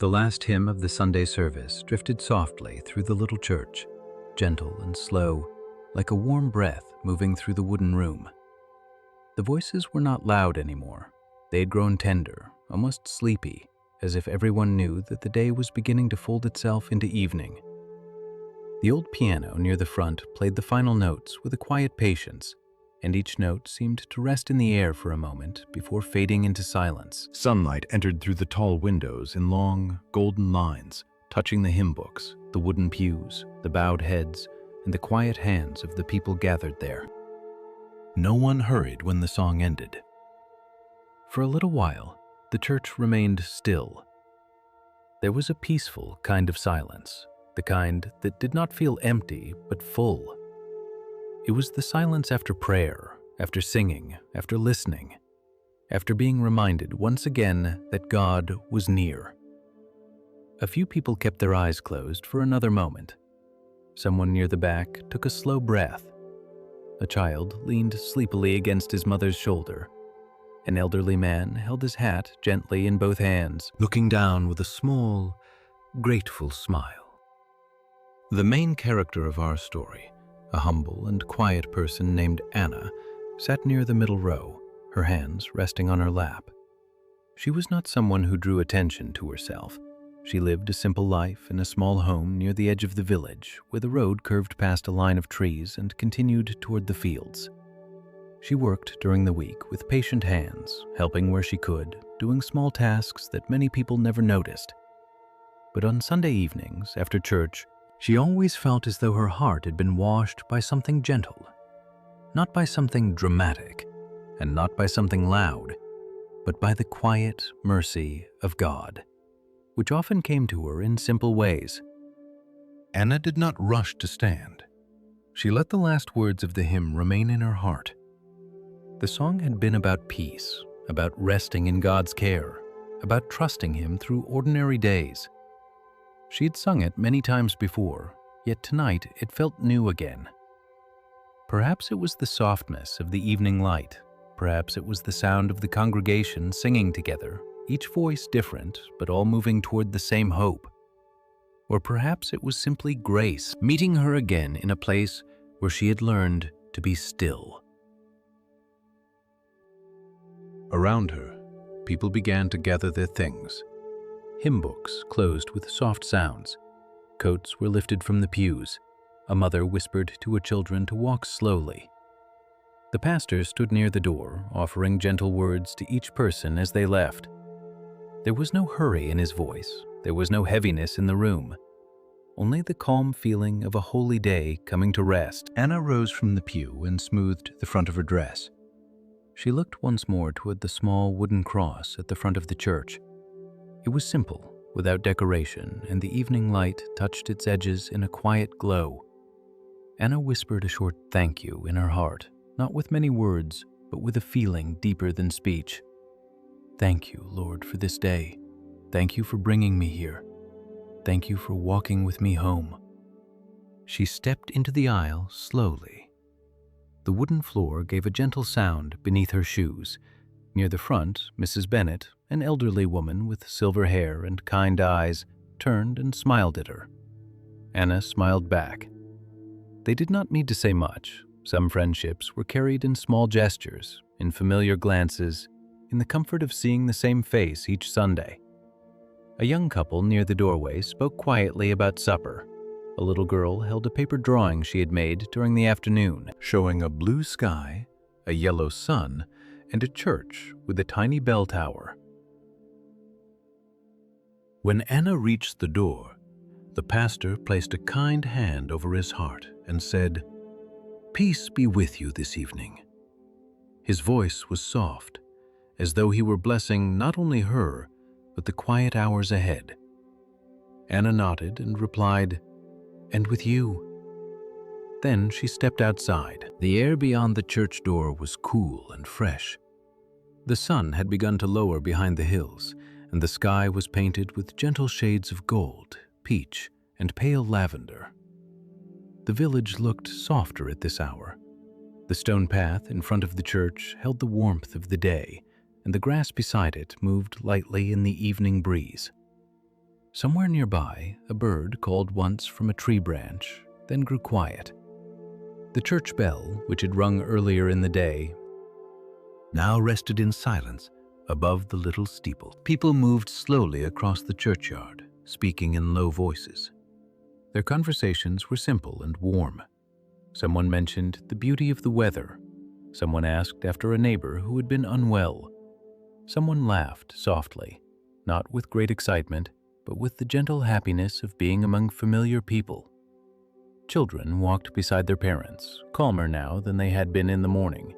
The last hymn of the Sunday service drifted softly through the little church, gentle and slow, like a warm breath moving through the wooden room. The voices were not loud anymore. They had grown tender, almost sleepy, as if everyone knew that the day was beginning to fold itself into evening. The old piano near the front played the final notes with a quiet patience, and each note seemed to rest in the air for a moment before fading into silence. Sunlight entered through the tall windows in long, golden lines, touching the hymn books, the wooden pews, the bowed heads, and the quiet hands of the people gathered there. No one hurried when the song ended. For a little while, the church remained still. There was a peaceful kind of silence, the kind that did not feel empty but full. It was the silence after prayer, after singing, after listening, after being reminded once again that God was near. A few people kept their eyes closed for another moment. Someone near the back took a slow breath. A child leaned sleepily against his mother's shoulder. An elderly man held his hat gently in both hands, looking down with a small, grateful smile. The main character of our story, a humble and quiet person named Anna, sat near the middle row, her hands resting on her lap. She was not someone who drew attention to herself. She lived a simple life in a small home near the edge of the village, where the road curved past a line of trees and continued toward the fields. She worked during the week with patient hands, helping where she could, doing small tasks that many people never noticed. But on Sunday evenings, after church, she always felt as though her heart had been washed by something gentle, not by something dramatic, and not by something loud, but by the quiet mercy of God, which often came to her in simple ways. Anna did not rush to stand. She let the last words of the hymn remain in her heart. The song had been about peace, about resting in God's care, about trusting Him through ordinary days. She had sung it many times before, yet tonight it felt new again. Perhaps it was the softness of the evening light. Perhaps it was the sound of the congregation singing together, each voice different, but all moving toward the same hope. Or perhaps it was simply grace meeting her again in a place where she had learned to be still. Around her, people began to gather their things. Hymn books closed with soft sounds. Coats were lifted from the pews. A mother whispered to her children to walk slowly. The pastor stood near the door, offering gentle words to each person as they left. There was no hurry in his voice. There was no heaviness in the room. Only the calm feeling of a holy day coming to rest. Anna rose from the pew and smoothed the front of her dress. She looked once more toward the small wooden cross at the front of the church. It was simple, without decoration, and the evening light touched its edges in a quiet glow. Anna whispered a short thank you in her heart, not with many words, but with a feeling deeper than speech. Thank you, Lord, for this day. Thank you for bringing me here. Thank you for walking with me home. She stepped into the aisle slowly. The wooden floor gave a gentle sound beneath her shoes. Near the front, Mrs. Bennet, an elderly woman with silver hair and kind eyes, turned and smiled at her. Anna smiled back. They did not need to say much. Some friendships were carried in small gestures, in familiar glances, in the comfort of seeing the same face each Sunday. A young couple near the doorway spoke quietly about supper. A little girl held a paper drawing she had made during the afternoon, showing a blue sky, a yellow sun, and a church with a tiny bell tower. When Anna reached the door, the pastor placed a kind hand over his heart and said, "Peace be with you this evening." His voice was soft, as though he were blessing not only her, but the quiet hours ahead. Anna nodded and replied, "And with you." Then she stepped outside. The air beyond the church door was cool and fresh. The sun had begun to lower behind the hills, and the sky was painted with gentle shades of gold, peach, and pale lavender. The village looked softer at this hour. The stone path in front of the church held the warmth of the day, and the grass beside it moved lightly in the evening breeze. Somewhere nearby, a bird called once from a tree branch, then grew quiet. The church bell, which had rung earlier in the day, now rested in silence above the little steeple. People moved slowly across the churchyard, speaking in low voices. Their conversations were simple and warm. Someone mentioned the beauty of the weather. Someone asked after a neighbor who had been unwell. Someone laughed softly, not with great excitement, but with the gentle happiness of being among familiar people. Children walked beside their parents, calmer now than they had been in the morning.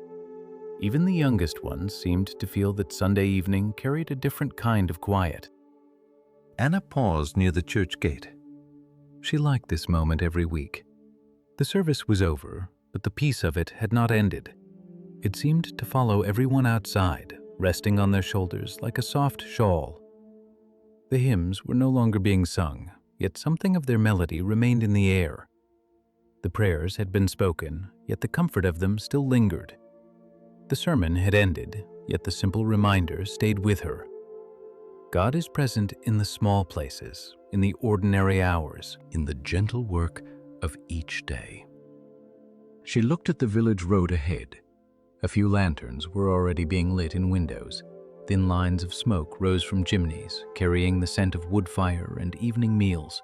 Even the youngest ones seemed to feel that Sunday evening carried a different kind of quiet. Anna paused near the church gate. She liked this moment every week. The service was over, but the peace of it had not ended. It seemed to follow everyone outside, resting on their shoulders like a soft shawl. The hymns were no longer being sung, yet something of their melody remained in the air. The prayers had been spoken, yet the comfort of them still lingered. The sermon had ended, yet the simple reminder stayed with her. God is present in the small places, in the ordinary hours, in the gentle work of each day. She looked at the village road ahead. A few lanterns were already being lit in windows. Thin lines of smoke rose from chimneys, carrying the scent of wood fire and evening meals.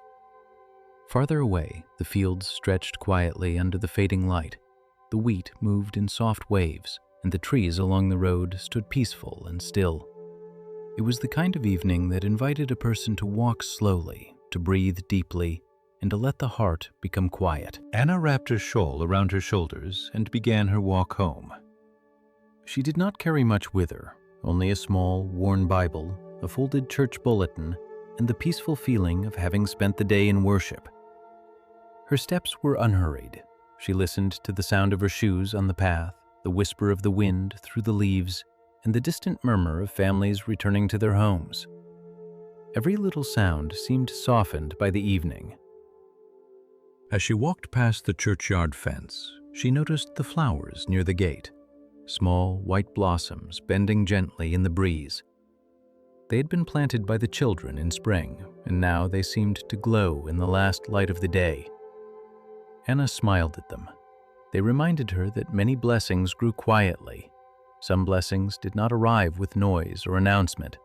Farther away, the fields stretched quietly under the fading light. The wheat moved in soft waves, and the trees along the road stood peaceful and still. It was the kind of evening that invited a person to walk slowly, to breathe deeply, and to let the heart become quiet. Anna wrapped her shawl around her shoulders and began her walk home. She did not carry much with her, only a small, worn Bible, a folded church bulletin, and the peaceful feeling of having spent the day in worship. Her steps were unhurried. She listened to the sound of her shoes on the path, the whisper of the wind through the leaves, and the distant murmur of families returning to their homes. Every little sound seemed softened by the evening. As she walked past the churchyard fence, she noticed the flowers near the gate, small white blossoms bending gently in the breeze. They had been planted by the children in spring, and now they seemed to glow in the last light of the day. Anna smiled at them. They reminded her that many blessings grew quietly. Some blessings did not arrive with noise or announcement.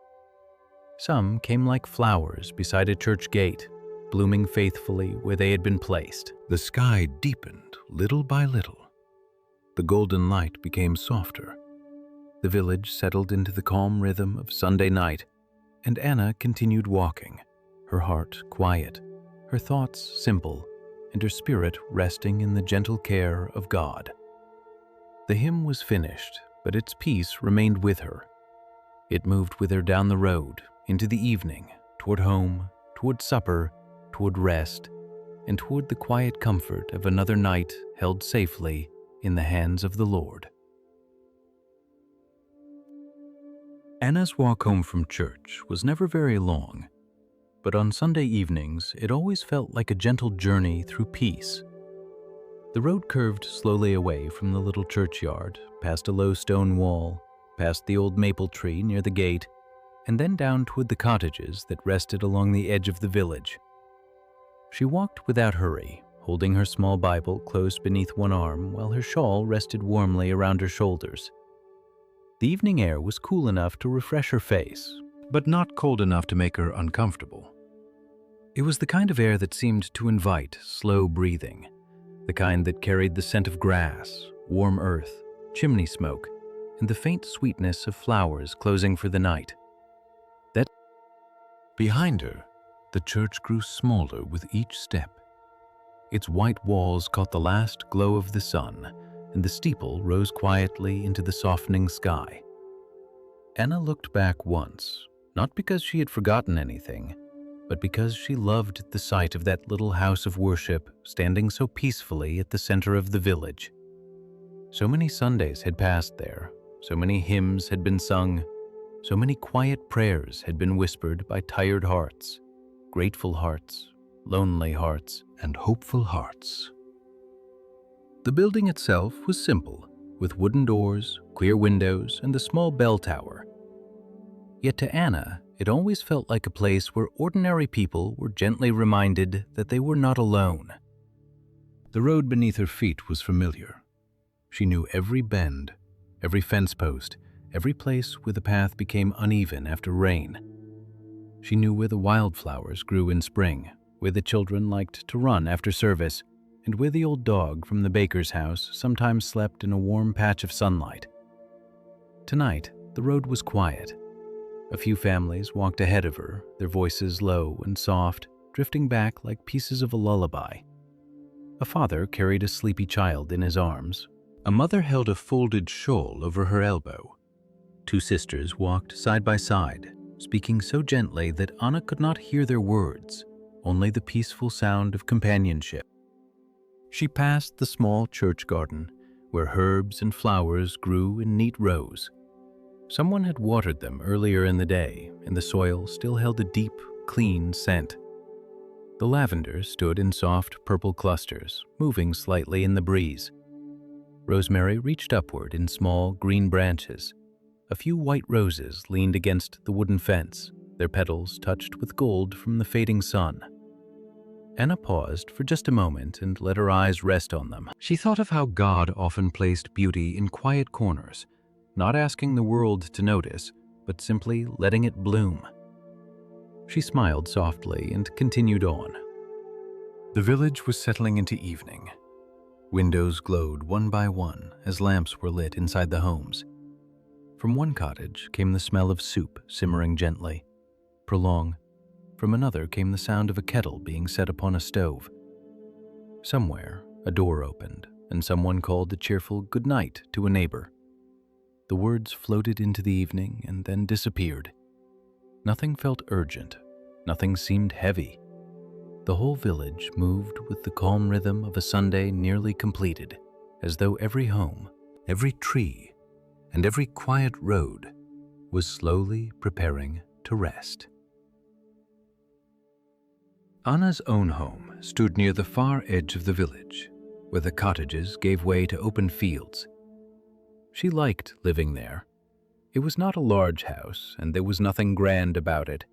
Some came like flowers beside a church gate, blooming faithfully where they had been placed. The sky deepened little by little. The golden light became softer. The village settled into the calm rhythm of Sunday night, and Anna continued walking, her heart quiet, her thoughts simple, and her spirit resting in the gentle care of God. The hymn was finished, but its peace remained with her. It moved with her down the road, into the evening, toward home, toward supper, toward rest, and toward the quiet comfort of another night held safely in the hands of the Lord. Anna's walk home from church was never very long, but on Sunday evenings it always felt like a gentle journey through peace. The road curved slowly away from the little churchyard, past a low stone wall, past the old maple tree near the gate, and then down toward the cottages that rested along the edge of the village. She walked without hurry, holding her small Bible close beneath one arm while her shawl rested warmly around her shoulders. The evening air was cool enough to refresh her face, but not cold enough to make her uncomfortable. It was the kind of air that seemed to invite slow breathing, the kind that carried the scent of grass, warm earth, chimney smoke, and the faint sweetness of flowers closing for the night. Behind her, the church grew smaller with each step. Its white walls caught the last glow of the sun, and the steeple rose quietly into the softening sky. Anna looked back once, not because she had forgotten anything, but because she loved the sight of that little house of worship standing so peacefully at the center of the village. So many Sundays had passed there, so many hymns had been sung, so many quiet prayers had been whispered by tired hearts, grateful hearts, lonely hearts, and hopeful hearts. The building itself was simple, with wooden doors, clear windows, and the small bell tower. Yet to Anna, It always felt like a place where ordinary people were gently reminded that they were not alone. The road beneath her feet was familiar. She knew every bend, every fence post, every place where the path became uneven after rain. She knew where the wildflowers grew in spring, where the children liked to run after service, and where the old dog from the baker's house sometimes slept in a warm patch of sunlight. Tonight, the road was quiet. A few families walked ahead of her, their voices low and soft, drifting back like pieces of a lullaby. A father carried a sleepy child in his arms. A mother held a folded shawl over her elbow. Two sisters walked side by side, speaking so gently that Anna could not hear their words, only the peaceful sound of companionship. She passed the small church garden, where herbs and flowers grew in neat rows. Someone had watered them earlier in the day, and the soil still held a deep, clean scent. The lavender stood in soft purple clusters, moving slightly in the breeze. Rosemary reached upward in small green branches. A few white roses leaned against the wooden fence, their petals touched with gold from the fading sun. Anna paused for just a moment and let her eyes rest on them. She thought of how God often placed beauty in quiet corners, not asking the world to notice, but simply letting it bloom. She smiled softly and continued on. The village was settling into evening. Windows glowed one by one as lamps were lit inside the homes. From one cottage came the smell of soup simmering gently. From another came the sound of a kettle being set upon a stove. Somewhere, a door opened, and someone called a cheerful good night to a neighbor. The words floated into the evening and then disappeared. Nothing felt urgent. Nothing seemed heavy. The whole village moved with the calm rhythm of a Sunday nearly completed, as though every home, every tree, and every quiet road was slowly preparing to rest. Anna's own home stood near the far edge of the village, where the cottages gave way to open fields. She liked living there. It was not a large house, and there was nothing grand about it,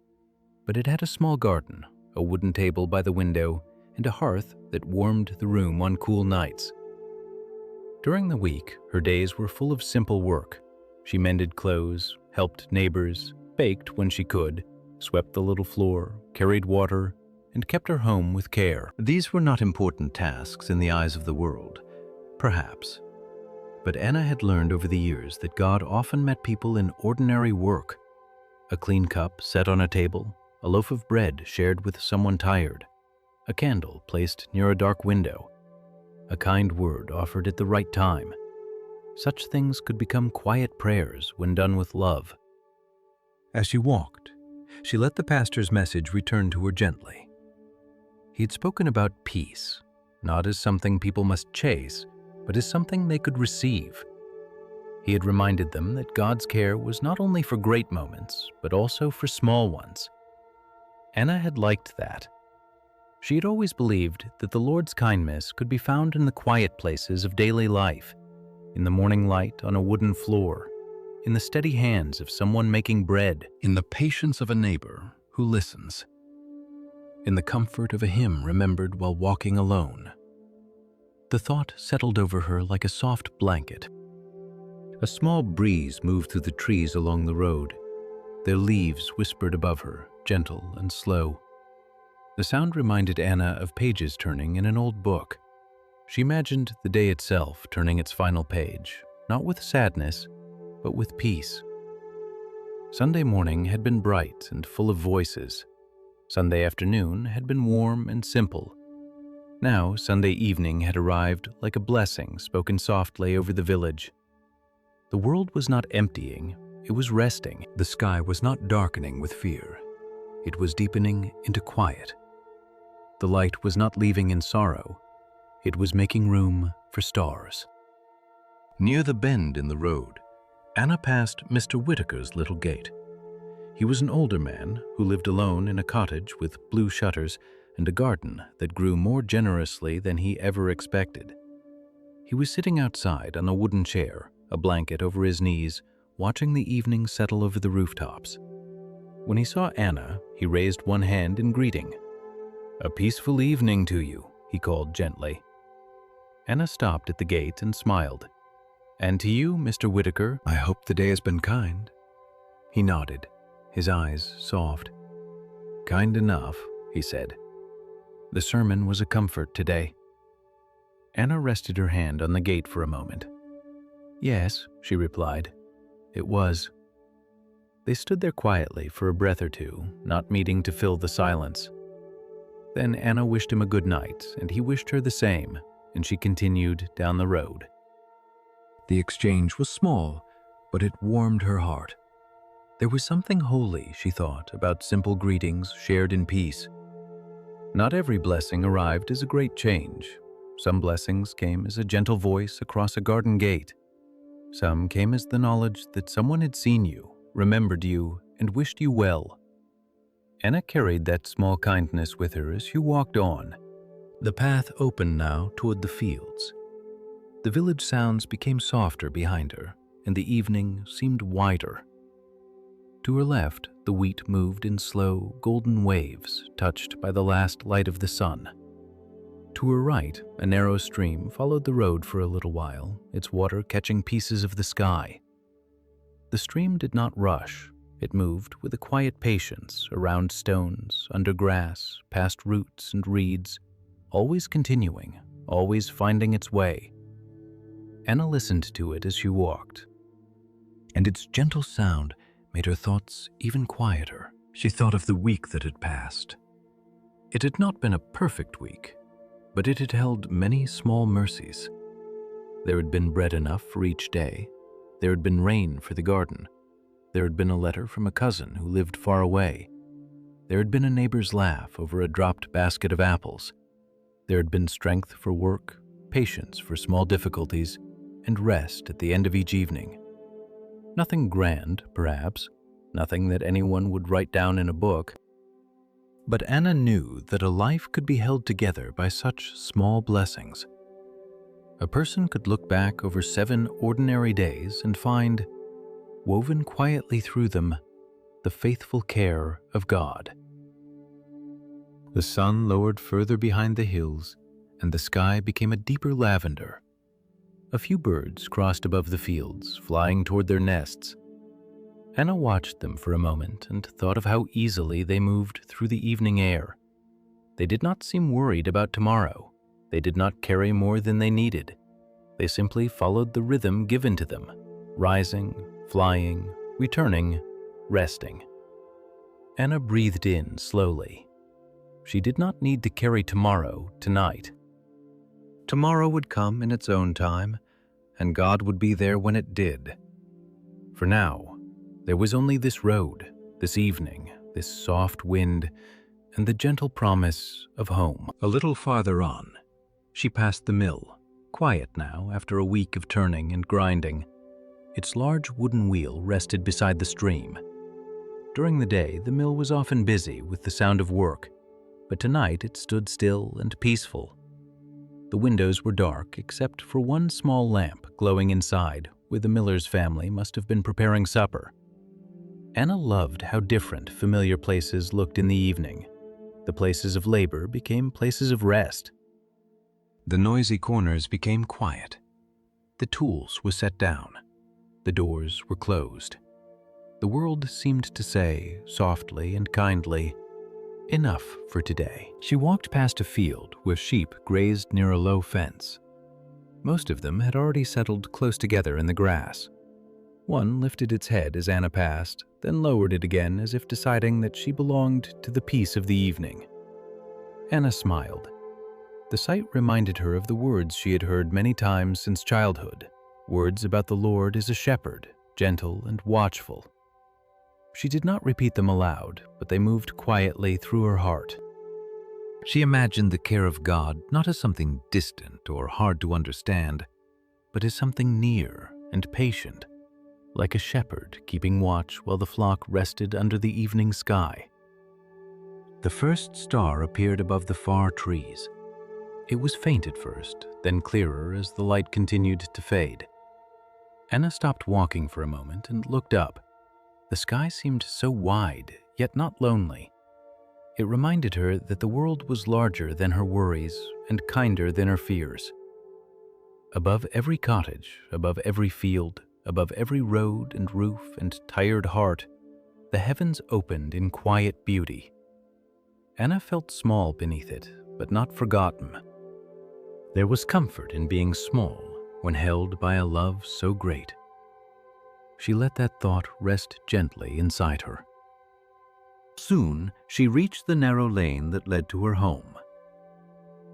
but it had a small garden, a wooden table by the window, and a hearth that warmed the room on cool nights. During the week, her days were full of simple work. She mended clothes, helped neighbors, baked when she could, swept the little floor, carried water, and kept her home with care. These were not important tasks in the eyes of the world, perhaps. But Anna had learned over the years that God often met people in ordinary work. A clean cup set on a table, a loaf of bread shared with someone tired, a candle placed near a dark window, a kind word offered at the right time. Such things could become quiet prayers when done with love. As she walked, she let the pastor's message return to her gently. He had spoken about peace, not as something people must chase, but as something they could receive. He had reminded them that God's care was not only for great moments, but also for small ones. Anna had liked that. She had always believed that the Lord's kindness could be found in the quiet places of daily life, in the morning light on a wooden floor, in the steady hands of someone making bread, in the patience of a neighbor who listens, in the comfort of a hymn remembered while walking alone. The thought settled over her like a soft blanket. A small breeze moved through the trees along the road. Their leaves whispered above her, gentle and slow. The sound reminded Anna of pages turning in an old book. She imagined the day itself turning its final page, not with sadness, but with peace. Sunday morning had been bright and full of voices. Sunday afternoon had been warm and simple. Now Sunday evening had arrived like a blessing spoken softly over the village. The world was not emptying, it was resting. The sky was not darkening with fear. It was deepening into quiet. The light was not leaving in sorrow. It was making room for stars. Near the bend in the road, Anna passed Mr. Whitaker's little gate. He was an older man who lived alone in a cottage with blue shutters and a garden that grew more generously than he ever expected. He was sitting outside on a wooden chair, a blanket over his knees, watching the evening settle over the rooftops. When he saw Anna, he raised one hand in greeting. "A peaceful evening to you," he called gently. Anna stopped at the gate and smiled. "And to you, Mr. Whitaker, I hope the day has been kind." He nodded, his eyes soft. "Kind enough," he said. "The sermon was a comfort today." Anna rested her hand on the gate for a moment. "Yes," she replied, "it was." They stood there quietly for a breath or two, not meeting to fill the silence. Then Anna wished him a good night, and he wished her the same, and she continued down the road. The exchange was small, but it warmed her heart. There was something holy, she thought, about simple greetings shared in peace. Not every blessing arrived as a great change. Some blessings came as a gentle voice across a garden gate. Some came as the knowledge that someone had seen you, remembered you, and wished you well. Anna carried that small kindness with her as she walked on. The path opened now toward the fields. The village sounds became softer behind her, and the evening seemed wider. To her left, the wheat moved in slow, golden waves, touched by the last light of the sun. To her right, a narrow stream followed the road for a little while, its water catching pieces of the sky. The stream did not rush. It moved with a quiet patience around stones, under grass, past roots and reeds, always continuing, always finding its way. Anna listened to it as she walked, and its gentle sound made her thoughts even quieter. She thought of the week that had passed. It had not been a perfect week, but it had held many small mercies. There had been bread enough for each day. There had been rain for the garden. There had been a letter from a cousin who lived far away. There had been a neighbor's laugh over a dropped basket of apples. There had been strength for work, patience for small difficulties, and rest at the end of each evening. Nothing grand, perhaps, nothing that anyone would write down in a book. But Anna knew that a life could be held together by such small blessings. A person could look back over 7 ordinary days and find, woven quietly through them, the faithful care of God. The sun lowered further behind the hills, and the sky became a deeper lavender. A few birds crossed above the fields, flying toward their nests. Anna watched them for a moment and thought of how easily they moved through the evening air. They did not seem worried about tomorrow. They did not carry more than they needed. They simply followed the rhythm given to them, rising, flying, returning, resting. Anna breathed in slowly. She did not need to carry tomorrow tonight. Tomorrow would come in its own time, and God would be there when it did. For now, there was only this road, this evening, this soft wind, and the gentle promise of home. A little farther on, she passed the mill, quiet now after a week of turning and grinding. Its large wooden wheel rested beside the stream. During the day, the mill was often busy with the sound of work, but tonight it stood still and peaceful. The windows were dark except for one small lamp glowing inside, where the miller's family must have been preparing supper. Anna loved how different familiar places looked in the evening. The places of labor became places of rest. The noisy corners became quiet. The tools were set down. The doors were closed. The world seemed to say, softly and kindly, "Enough for today." She walked past a field where sheep grazed near a low fence. Most of them had already settled close together in the grass. One lifted its head as Anna passed, then lowered it again as if deciding that she belonged to the peace of the evening. Anna smiled. The sight reminded her of the words she had heard many times since childhood, words about the Lord as a shepherd, gentle and watchful. She did not repeat them aloud, but they moved quietly through her heart. She imagined the care of God not as something distant or hard to understand, but as something near and patient, like a shepherd keeping watch while the flock rested under the evening sky. The first star appeared above the far trees. It was faint at first, then clearer as the light continued to fade. Anna stopped walking for a moment and looked up. The sky seemed so wide, yet not lonely. It reminded her that the world was larger than her worries and kinder than her fears. Above every cottage, above every field, above every road and roof and tired heart, the heavens opened in quiet beauty. Anna felt small beneath it, but not forgotten. There was comfort in being small when held by a love so great. She let that thought rest gently inside her. Soon, she reached the narrow lane that led to her home.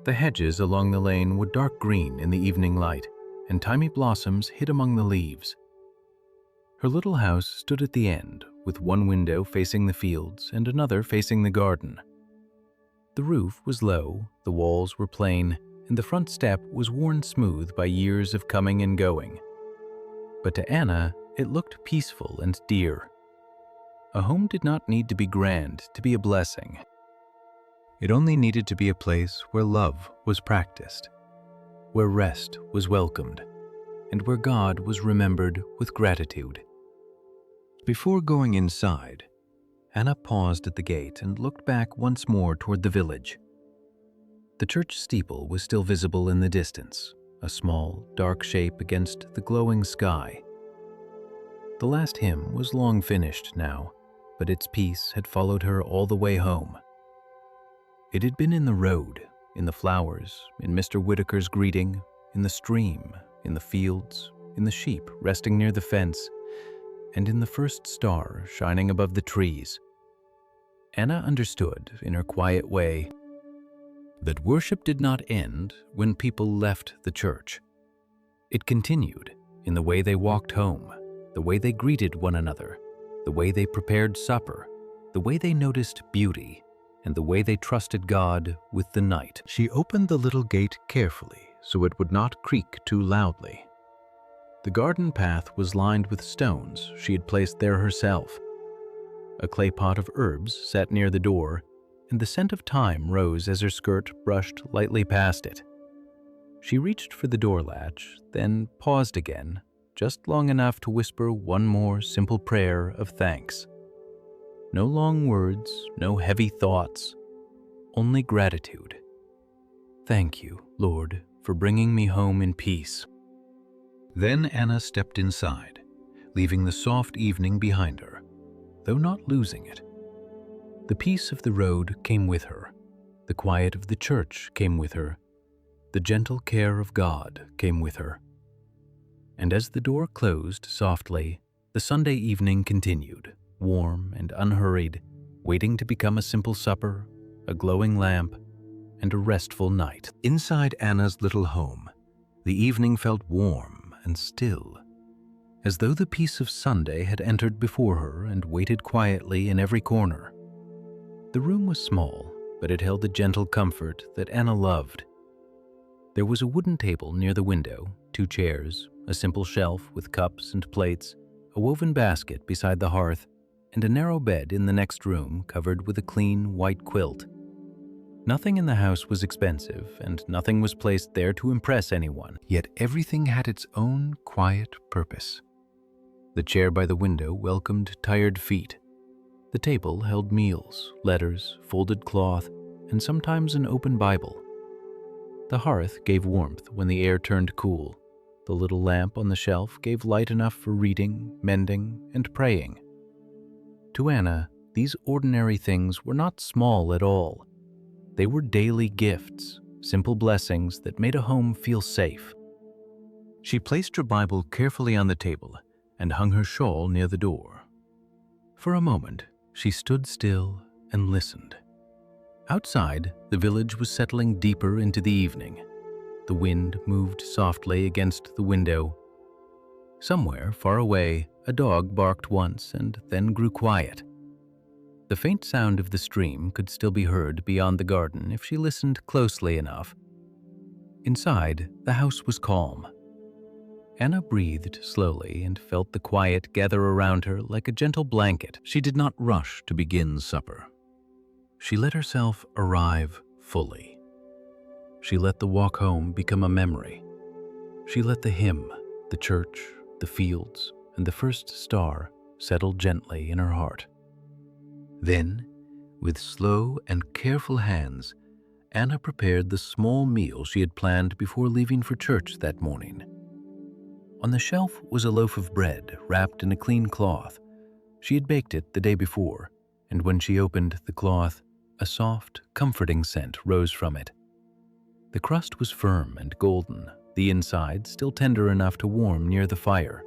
The hedges along the lane were dark green in the evening light, and tiny blossoms hid among the leaves. Her little house stood at the end, with one window facing the fields and another facing the garden. The roof was low, the walls were plain, and the front step was worn smooth by years of coming and going. But to Anna, it looked peaceful and dear. A home did not need to be grand to be a blessing. It only needed to be a place where love was practiced, where rest was welcomed, and where God was remembered with gratitude. Before going inside, Anna paused at the gate and looked back once more toward the village. The church steeple was still visible in the distance, a small, dark shape against the glowing sky. The last hymn was long finished now, but its peace had followed her all the way home. It had been in the road, in the flowers, in Mr. Whitaker's greeting, in the stream, in the fields, in the sheep resting near the fence, and in the first star shining above the trees. Anna understood, in her quiet way, that worship did not end when people left the church. It continued in the way they walked home, the way they greeted one another, the way they prepared supper, the way they noticed beauty, and the way they trusted God with the night. She opened the little gate carefully so it would not creak too loudly. The garden path was lined with stones she had placed there herself. A clay pot of herbs sat near the door, and the scent of thyme rose as her skirt brushed lightly past it. She reached for the door latch, then paused again, just long enough to whisper one more simple prayer of thanks. No long words, no heavy thoughts, only gratitude. Thank you, Lord, for bringing me home in peace. Then Anna stepped inside, leaving the soft evening behind her, though not losing it. The peace of the road came with her, the quiet of the church came with her, the gentle care of God came with her. And as the door closed softly, the Sunday evening continued, warm and unhurried, waiting to become a simple supper, a glowing lamp, and a restful night. Inside Anna's little home, the evening felt warm and still, as though the peace of Sunday had entered before her and waited quietly in every corner. The room was small, but it held the gentle comfort that Anna loved. There was a wooden table near the window, 2 chairs, a simple shelf with cups and plates, a woven basket beside the hearth, and a narrow bed in the next room covered with a clean white quilt. Nothing in the house was expensive, and nothing was placed there to impress anyone, yet everything had its own quiet purpose. The chair by the window welcomed tired feet. The table held meals, letters, folded cloth, and sometimes an open Bible. The hearth gave warmth when the air turned cool. The little lamp on the shelf gave light enough for reading, mending, and praying. To Anna, these ordinary things were not small at all. They were daily gifts, simple blessings that made a home feel safe. She placed her Bible carefully on the table and hung her shawl near the door. For a moment, she stood still and listened. Outside, the village was settling deeper into the evening. The wind moved softly against the window. Somewhere far away, a dog barked once and then grew quiet. The faint sound of the stream could still be heard beyond the garden if she listened closely enough. Inside, the house was calm. Anna breathed slowly and felt the quiet gather around her like a gentle blanket. She did not rush to begin supper. She let herself arrive fully. She let the walk home become a memory. She let the hymn, the church, the fields, and the first star settle gently in her heart. Then, with slow and careful hands, Anna prepared the small meal she had planned before leaving for church that morning. On the shelf was a loaf of bread wrapped in a clean cloth. She had baked it the day before, and when she opened the cloth, a soft, comforting scent rose from it. The crust was firm and golden, the inside still tender enough to warm near the fire.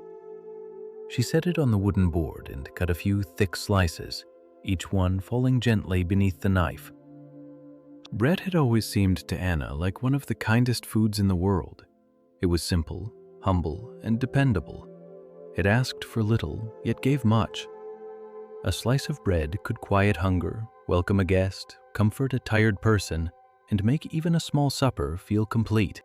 She set it on the wooden board and cut a few thick slices, each one falling gently beneath the knife. Bread had always seemed to Anna like one of the kindest foods in the world. It was simple, humble, and dependable. It asked for little, yet gave much. A slice of bread could quiet hunger, welcome a guest, comfort a tired person, and make even a small supper feel complete.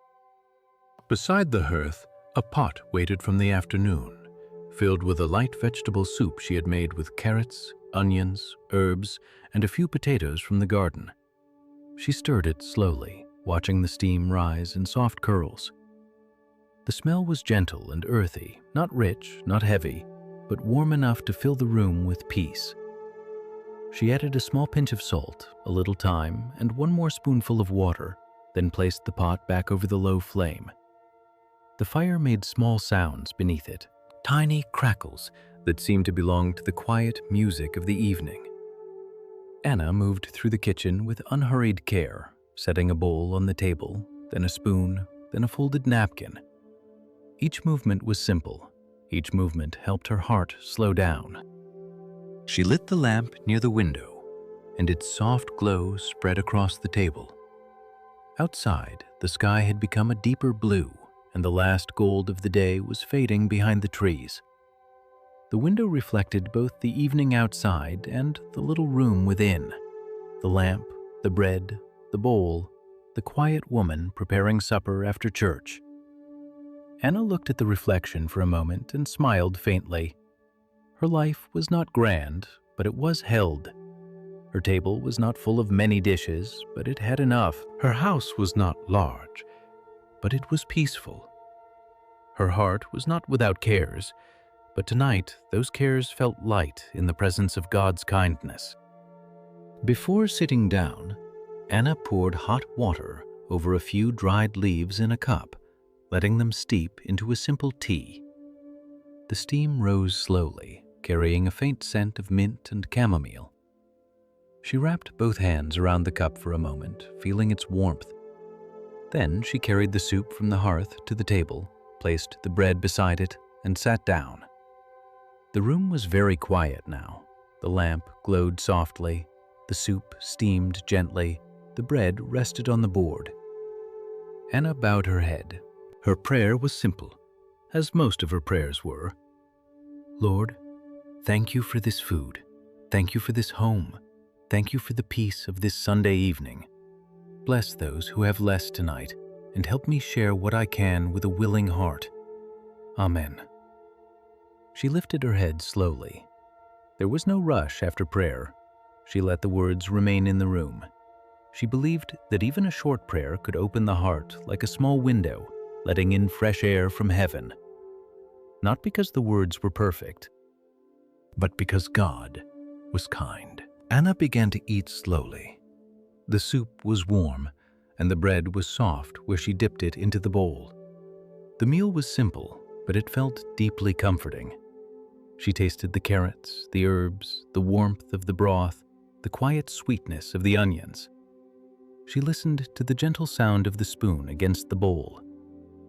Beside the hearth, a pot waited from the afternoon, filled with a light vegetable soup she had made with carrots, onions, herbs, and a few potatoes from the garden. She stirred it slowly, watching the steam rise in soft curls. The smell was gentle and earthy, not rich, not heavy, but warm enough to fill the room with peace. She added a small pinch of salt, a little thyme, and one more spoonful of water, then placed the pot back over the low flame. The fire made small sounds beneath it, tiny crackles that seemed to belong to the quiet music of the evening. Anna moved through the kitchen with unhurried care, setting a bowl on the table, then a spoon, then a folded napkin. Each movement was simple. Each movement helped her heart slow down. She lit the lamp near the window, and its soft glow spread across the table. Outside, the sky had become a deeper blue, and the last gold of the day was fading behind the trees. The window reflected both the evening outside and the little room within. The lamp, the bread, the bowl, the quiet woman preparing supper after church. Anna looked at the reflection for a moment and smiled faintly. Her life was not grand, but it was held. Her table was not full of many dishes, but it had enough. Her house was not large, but it was peaceful. Her heart was not without cares, but tonight those cares felt light in the presence of God's kindness. Before sitting down, Anna poured hot water over a few dried leaves in a cup, letting them steep into a simple tea. The steam rose slowly, carrying a faint scent of mint and chamomile. She wrapped both hands around the cup for a moment, feeling its warmth. Then she carried the soup from the hearth to the table, placed the bread beside it, and sat down. The room was very quiet now. The lamp glowed softly, the soup steamed gently, the bread rested on the board. Anna bowed her head. Her prayer was simple, as most of her prayers were. Lord, thank you for this food. Thank you for this home. Thank you for the peace of this Sunday evening. Bless those who have less tonight, and help me share what I can with a willing heart. Amen. She lifted her head slowly. There was no rush after prayer. She let the words remain in the room. She believed that even a short prayer could open the heart like a small window, letting in fresh air from heaven. Not because the words were perfect, but because God was kind. Anna began to eat slowly. The soup was warm, and the bread was soft where she dipped it into the bowl. The meal was simple, but it felt deeply comforting. She tasted the carrots, the herbs, the warmth of the broth, the quiet sweetness of the onions. She listened to the gentle sound of the spoon against the bowl.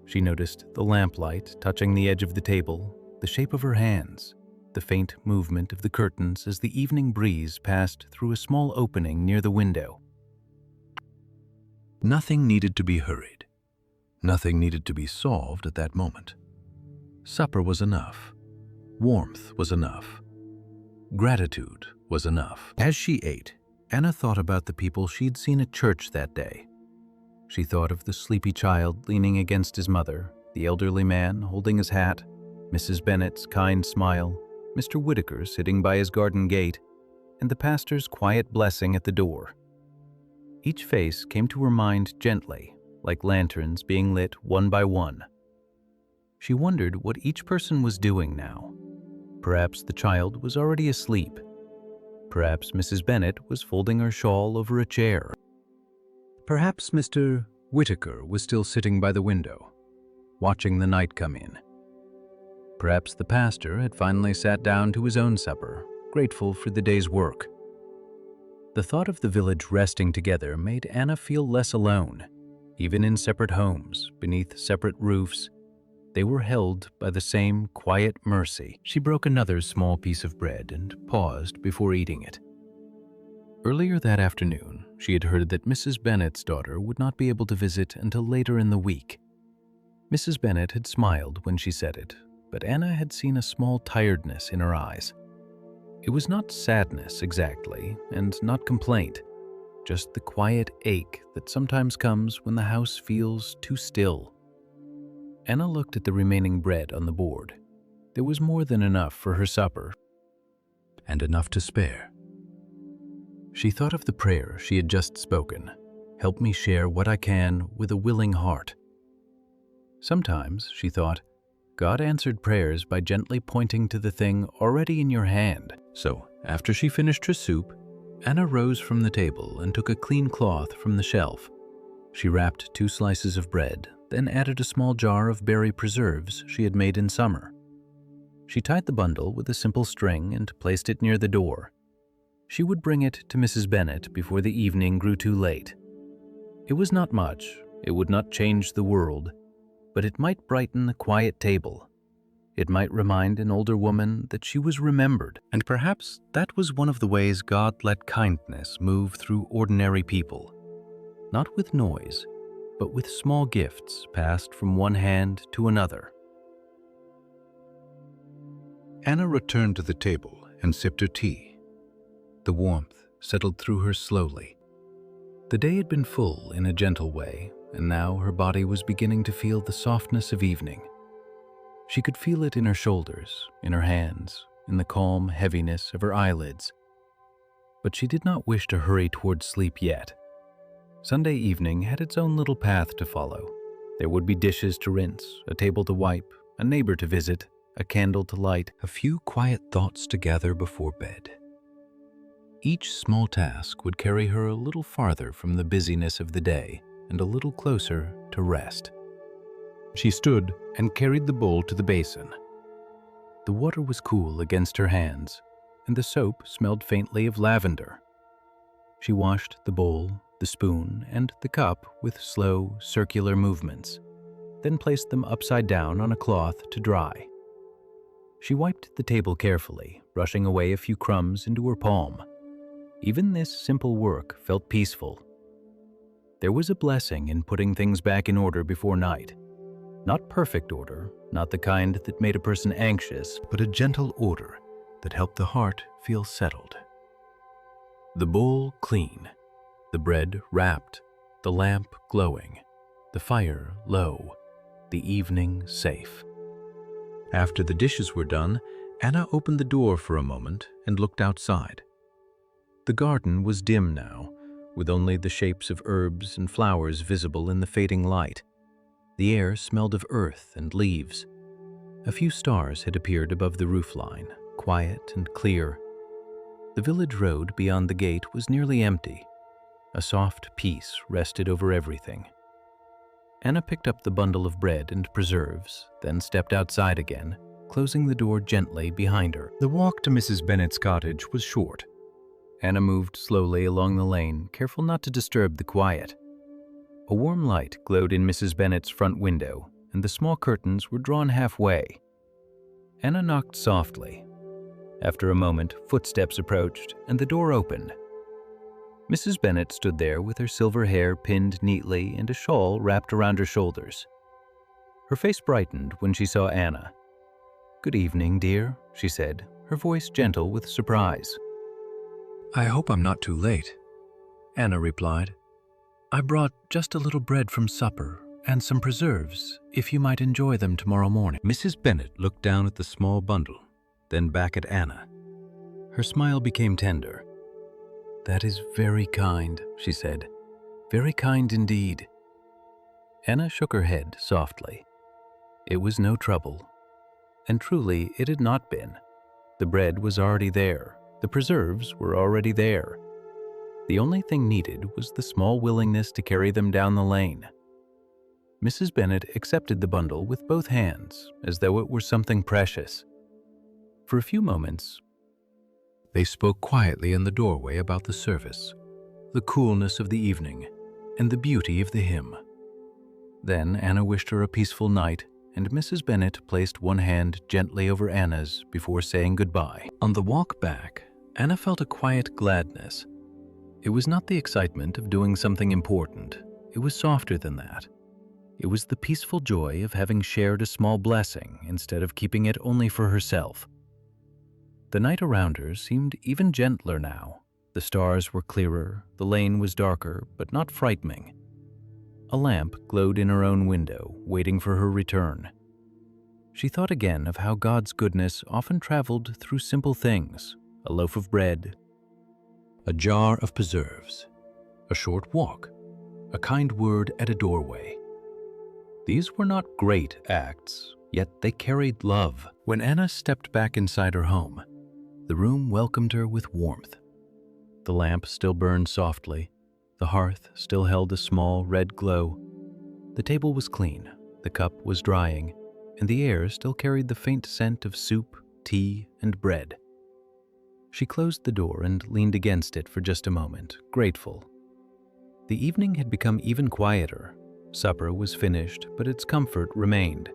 She noticed the lamplight touching the edge of the table, the shape of her hands, the faint movement of the curtains as the evening breeze passed through a small opening near the window. Nothing needed to be hurried. Nothing needed to be solved at that moment. Supper was enough. Warmth was enough. Gratitude was enough. As she ate, Anna thought about the people she'd seen at church that day. She thought of the sleepy child leaning against his mother, the elderly man holding his hat, Mrs. Bennet's kind smile, Mr. Whitaker sitting by his garden gate, and the pastor's quiet blessing at the door. Each face came to her mind gently, like lanterns being lit one by one. She wondered what each person was doing now. Perhaps the child was already asleep. Perhaps Mrs. Bennet was folding her shawl over a chair. Perhaps Mr. Whitaker was still sitting by the window, watching the night come in. Perhaps the pastor had finally sat down to his own supper, grateful for the day's work. The thought of the village resting together made Anna feel less alone. Even in separate homes, beneath separate roofs, they were held by the same quiet mercy. She broke another small piece of bread and paused before eating it. Earlier that afternoon, she had heard that Mrs. Bennet's daughter would not be able to visit until later in the week. Mrs. Bennet had smiled when she said it, but Anna had seen a small tiredness in her eyes. It was not sadness exactly, and not complaint, just the quiet ache that sometimes comes when the house feels too still. Anna looked at the remaining bread on the board. There was more than enough for her supper, and enough to spare. She thought of the prayer she had just spoken, "Help me share what I can with a willing heart." Sometimes, she thought, God answered prayers by gently pointing to the thing already in your hand. So, after she finished her soup, Anna rose from the table and took a clean cloth from the shelf. She wrapped 2 slices of bread, then added a small jar of berry preserves she had made in summer. She tied the bundle with a simple string and placed it near the door. She would bring it to Mrs. Bennet before the evening grew too late. It was not much, it would not change the world, but it might brighten the quiet table. It might remind an older woman that she was remembered, and perhaps that was one of the ways God let kindness move through ordinary people. Not with noise, but with small gifts passed from one hand to another. Anna returned to the table and sipped her tea. The warmth settled through her slowly. The day had been full in a gentle way, and now her body was beginning to feel the softness of evening. She could feel it in her shoulders, in her hands, in the calm heaviness of her eyelids. But she did not wish to hurry towards sleep yet. Sunday evening had its own little path to follow. There would be dishes to rinse, a table to wipe, a neighbor to visit, a candle to light, a few quiet thoughts to gather before bed. Each small task would carry her a little farther from the busyness of the day and a little closer to rest. She stood and carried the bowl to the basin. The water was cool against her hands, and the soap smelled faintly of lavender. She washed the bowl, the spoon, and the cup with slow, circular movements, then placed them upside down on a cloth to dry. She wiped the table carefully, brushing away a few crumbs into her palm. Even this simple work felt peaceful. There was a blessing in putting things back in order before night. Not perfect order, not the kind that made a person anxious, but a gentle order that helped the heart feel settled. The bowl clean, the bread wrapped, the lamp glowing, the fire low, the evening safe. After the dishes were done, Anna opened the door for a moment and looked outside. The garden was dim now, with only the shapes of herbs and flowers visible in the fading light. The air smelled of earth and leaves. A few stars had appeared above the roofline, quiet and clear. The village road beyond the gate was nearly empty. A soft peace rested over everything. Anna picked up the bundle of bread and preserves, then stepped outside again, closing the door gently behind her. The walk to Mrs. Bennet's cottage was short. Anna moved slowly along the lane, careful not to disturb the quiet. A warm light glowed in Mrs. Bennet's front window, and the small curtains were drawn halfway. Anna knocked softly. After a moment, footsteps approached, and the door opened. Mrs. Bennet stood there with her silver hair pinned neatly and a shawl wrapped around her shoulders. Her face brightened when she saw Anna. "Good evening, dear," she said, her voice gentle with surprise. "I hope I'm not too late," Anna replied. "I brought just a little bread from supper and some preserves, if you might enjoy them tomorrow morning." Mrs. Bennet looked down at the small bundle, then back at Anna. Her smile became tender. "That is very kind," she said. "Very kind indeed." Anna shook her head softly. It was no trouble. And truly it had not been. The bread was already there, The preserves were already there. The only thing needed was the small willingness to carry them down the lane. Mrs. Bennet accepted the bundle with both hands, as though it were something precious. For a few moments, they spoke quietly in the doorway about the service, the coolness of the evening, and the beauty of the hymn. Then Anna wished her a peaceful night, and Mrs. Bennet placed one hand gently over Anna's before saying goodbye. On the walk back, Anna felt a quiet gladness. It was not the excitement of doing something important. It was softer than that. It was the peaceful joy of having shared a small blessing instead of keeping it only for herself. The night around her seemed even gentler now. The stars were clearer, the lane was darker, but not frightening. A lamp glowed in her own window, waiting for her return. She thought again of how God's goodness often traveled through simple things: a loaf of bread, a jar of preserves, a short walk, a kind word at a doorway. These were not great acts, yet they carried love. When Anna stepped back inside her home, the room welcomed her with warmth. The lamp still burned softly. The hearth still held a small red glow. The table was clean, the cup was drying, and the air still carried the faint scent of soup, tea, and bread. She closed the door and leaned against it for just a moment, grateful. The evening had become even quieter. Supper was finished, but its comfort remained.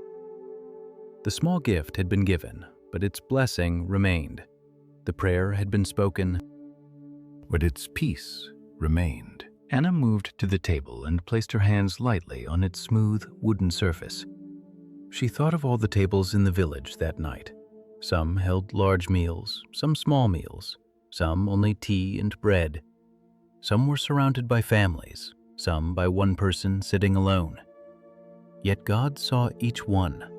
The small gift had been given, but its blessing remained. The prayer had been spoken, but its peace remained. Anna moved to the table and placed her hands lightly on its smooth wooden surface. She thought of all the tables in the village that night. Some held large meals, some small meals, some only tea and bread. Some were surrounded by families, some by one person sitting alone. Yet God saw each one.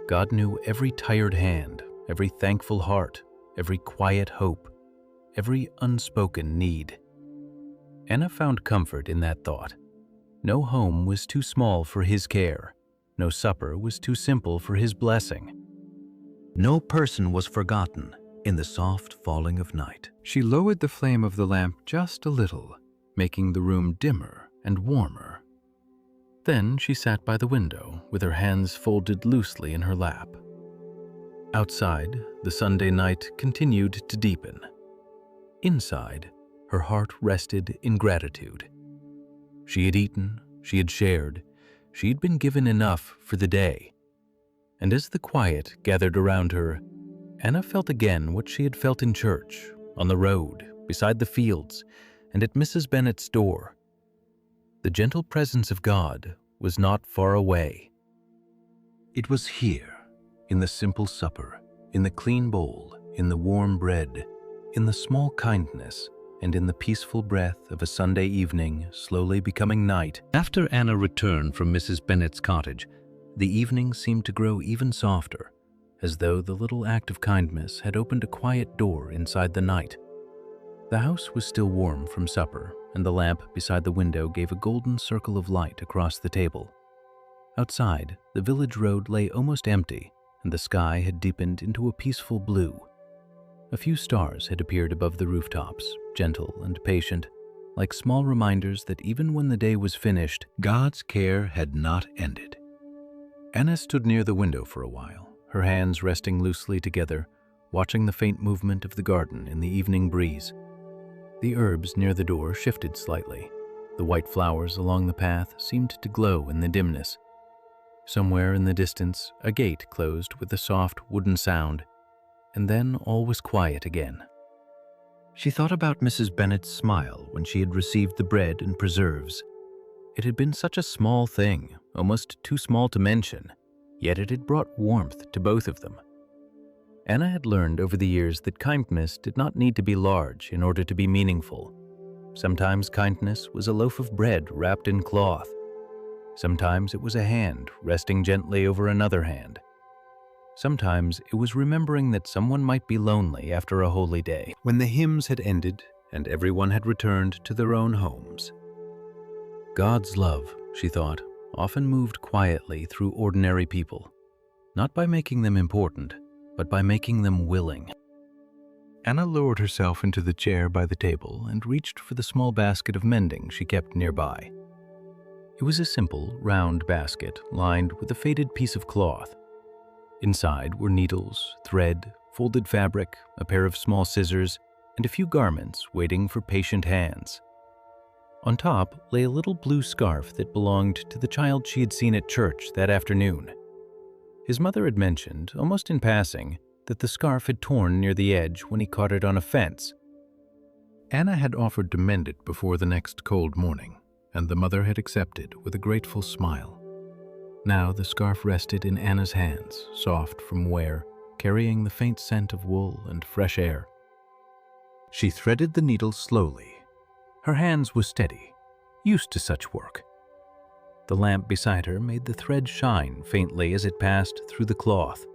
God knew every tired hand, every thankful heart, every quiet hope, every unspoken need. Anna found comfort in that thought. No home was too small for His care. No supper was too simple for His blessing. No person was forgotten in the soft falling of night. She lowered the flame of the lamp just a little, making the room dimmer and warmer. Then she sat by the window with her hands folded loosely in her lap. Outside, the Sunday night continued to deepen. Inside, her heart rested in gratitude. She had eaten, she had shared, she had been given enough for the day. And as the quiet gathered around her, Anna felt again what she had felt in church, on the road, beside the fields, and at Mrs. Bennet's door. The gentle presence of God was not far away. It was here, in the simple supper, in the clean bowl, in the warm bread, in the small kindness, and in the peaceful breath of a Sunday evening slowly becoming night. After Anna returned from Mrs. Bennet's cottage, the evening seemed to grow even softer, as though the little act of kindness had opened a quiet door inside the night. The house was still warm from supper, and the lamp beside the window gave a golden circle of light across the table. Outside, the village road lay almost empty, and the sky had deepened into a peaceful blue. A few stars had appeared above the rooftops, gentle and patient, like small reminders that even when the day was finished, God's care had not ended. Anna stood near the window for a while, her hands resting loosely together, watching the faint movement of the garden in the evening breeze. The herbs near the door shifted slightly. The white flowers along the path seemed to glow in the dimness. Somewhere in the distance, a gate closed with a soft wooden sound, and then all was quiet again. She thought about Mrs. Bennet's smile when she had received the bread and preserves. It had been such a small thing, almost too small to mention, yet it had brought warmth to both of them. Anna had learned over the years that kindness did not need to be large in order to be meaningful. Sometimes kindness was a loaf of bread wrapped in cloth. Sometimes it was a hand resting gently over another hand. Sometimes it was remembering that someone might be lonely after a holy day. When the hymns had ended and everyone had returned to their own homes. God's love, she thought, often moved quietly through ordinary people, not by making them important, but by making them willing. Anna lowered herself into the chair by the table and reached for the small basket of mending she kept nearby. It was a simple, round basket lined with a faded piece of cloth. Inside were needles, thread, folded fabric, a pair of small scissors, and a few garments waiting for patient hands. On top lay a little blue scarf that belonged to the child she had seen at church that afternoon. His mother had mentioned, almost in passing, that the scarf had torn near the edge when he caught it on a fence. Anna had offered to mend it before the next cold morning, and the mother had accepted with a grateful smile. Now the scarf rested in Anna's hands, soft from wear, carrying the faint scent of wool and fresh air. She threaded the needle slowly. Her hands were steady, used to such work. The lamp beside her made the thread shine faintly as it passed through the cloth.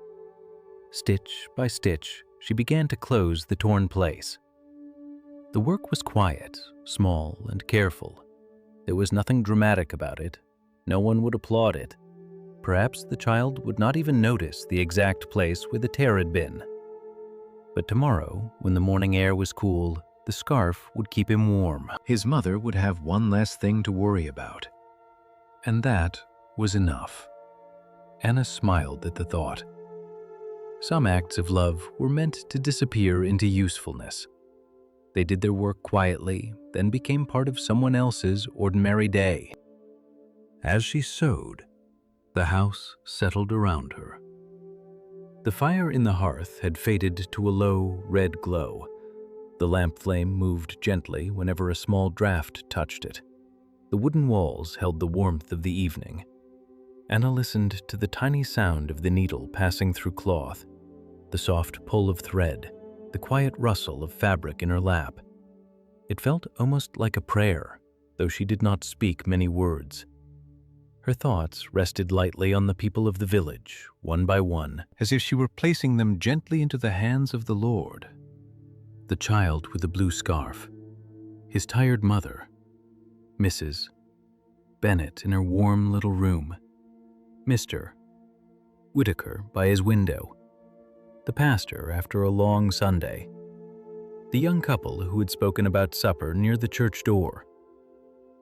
Stitch by stitch, she began to close the torn place. The work was quiet, small, and careful. There was nothing dramatic about it. No one would applaud it. Perhaps the child would not even notice the exact place where the tear had been. But tomorrow, when the morning air was cool, the scarf would keep him warm. His mother would have one less thing to worry about. And that was enough. Anna smiled at the thought. Some acts of love were meant to disappear into usefulness. They did their work quietly, then became part of someone else's ordinary day. As she sewed, the house settled around her. The fire in the hearth had faded to a low, red glow. The lamp flame moved gently whenever a small draft touched it. The wooden walls held the warmth of the evening. Anna listened to the tiny sound of the needle passing through cloth, the soft pull of thread, the quiet rustle of fabric in her lap. It felt almost like a prayer, though she did not speak many words. Her thoughts rested lightly on the people of the village, one by one, as if she were placing them gently into the hands of the Lord. The child with the blue scarf, his tired mother, Mrs. Bennett in her warm little room, Mr. Whitaker by his window, the pastor after a long Sunday, the young couple who had spoken about supper near the church door.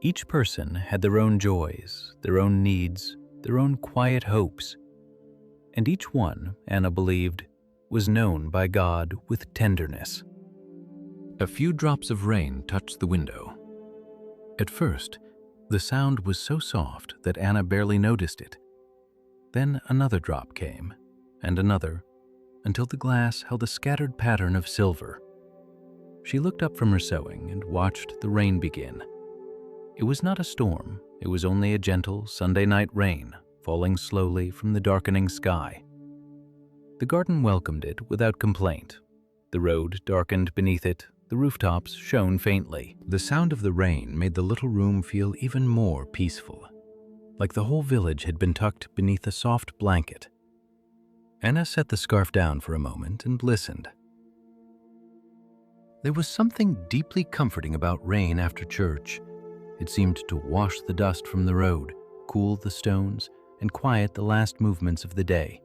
Each person had their own joys, their own needs, their own quiet hopes, and each one, Anna believed, was known by God with tenderness. A few drops of rain touched the window. At first, the sound was so soft that Anna barely noticed it. Then another drop came, and another, until the glass held a scattered pattern of silver. She looked up from her sewing and watched the rain begin. It was not a storm, it was only a gentle Sunday night rain falling slowly from the darkening sky. The garden welcomed it without complaint. The road darkened beneath it, the rooftops shone faintly. The sound of the rain made the little room feel even more peaceful, like the whole village had been tucked beneath a soft blanket. Anna set the scarf down for a moment and listened. There was something deeply comforting about rain after church. It seemed to wash the dust from the road, cool the stones, and quiet the last movements of the day.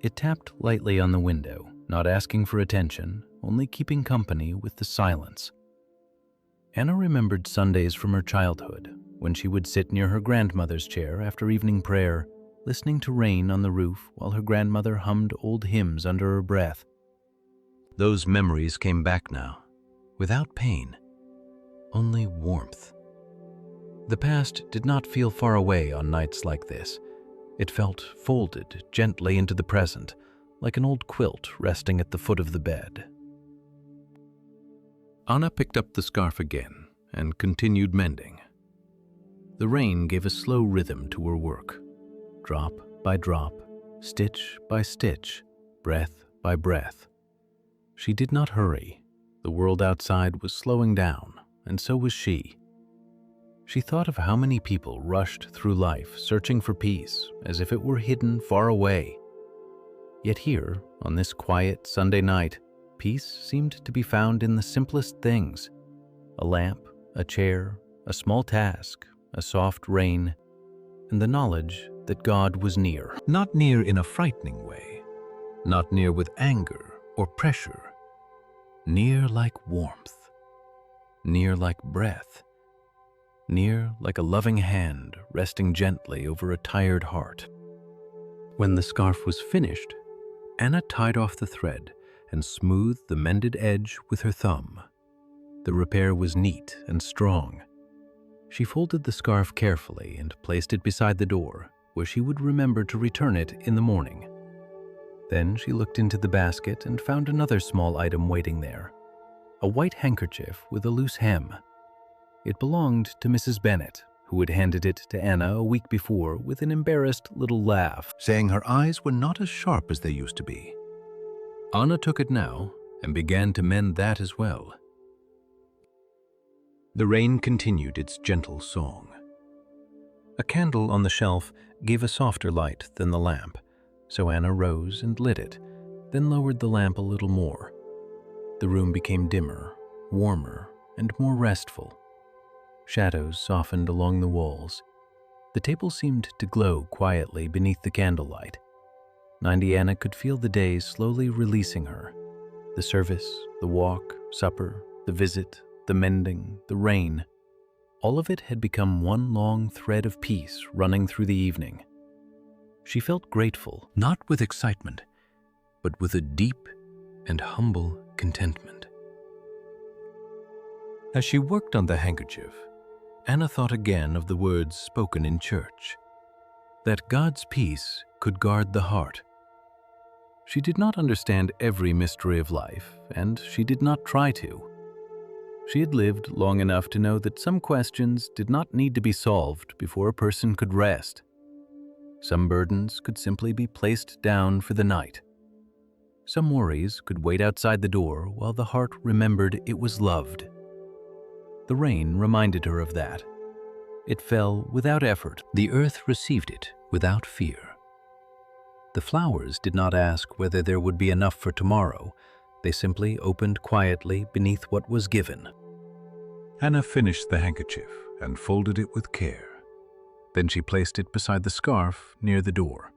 It tapped lightly on the window, not asking for attention, only keeping company with the silence. Anna remembered Sundays from her childhood, when she would sit near her grandmother's chair after evening prayer, listening to rain on the roof while her grandmother hummed old hymns under her breath. Those memories came back now, without pain, only warmth. The past did not feel far away on nights like this. It felt folded gently into the present, like an old quilt resting at the foot of the bed. Anna picked up the scarf again and continued mending. The rain gave a slow rhythm to her work, drop by drop, stitch by stitch, breath by breath. She did not hurry. The world outside was slowing down, and so was she. She thought of how many people rushed through life searching for peace as if it were hidden far away. Yet here, on this quiet Sunday night, peace seemed to be found in the simplest things: a lamp, a chair, a small task, a soft rain, and the knowledge that God was near. Not near in a frightening way, not near with anger or pressure, near like warmth, near like breath, near like a loving hand resting gently over a tired heart. When the scarf was finished, Anna tied off the thread and smoothed the mended edge with her thumb. The repair was neat and strong. She folded the scarf carefully and placed it beside the door, where she would remember to return it in the morning. Then she looked into the basket and found another small item waiting there, a white handkerchief with a loose hem. It belonged to Mrs. Bennet, who had handed it to Anna a week before with an embarrassed little laugh, saying her eyes were not as sharp as they used to be. Anna took it now and began to mend that as well. The rain continued its gentle song. A candle on the shelf gave a softer light than the lamp, so Anna rose and lit it, then lowered the lamp a little more. The room became dimmer, warmer, and more restful. Shadows softened along the walls. The table seemed to glow quietly beneath the candlelight. Anna could feel the days slowly releasing her. The service, the walk, supper, the visit, the mending, the rain. All of it had become one long thread of peace running through the evening. She felt grateful, not with excitement, but with a deep and humble contentment. As she worked on the handkerchief, Anna thought again of the words spoken in church, that God's peace could guard the heart. She did not understand every mystery of life, and she did not try to. She had lived long enough to know that some questions did not need to be solved before a person could rest. Some burdens could simply be placed down for the night. Some worries could wait outside the door while the heart remembered it was loved. The rain reminded her of that. It fell without effort. The earth received it without fear. The flowers did not ask whether there would be enough for tomorrow. They simply opened quietly beneath what was given. Anna finished the handkerchief and folded it with care. Then she placed it beside the scarf near the door.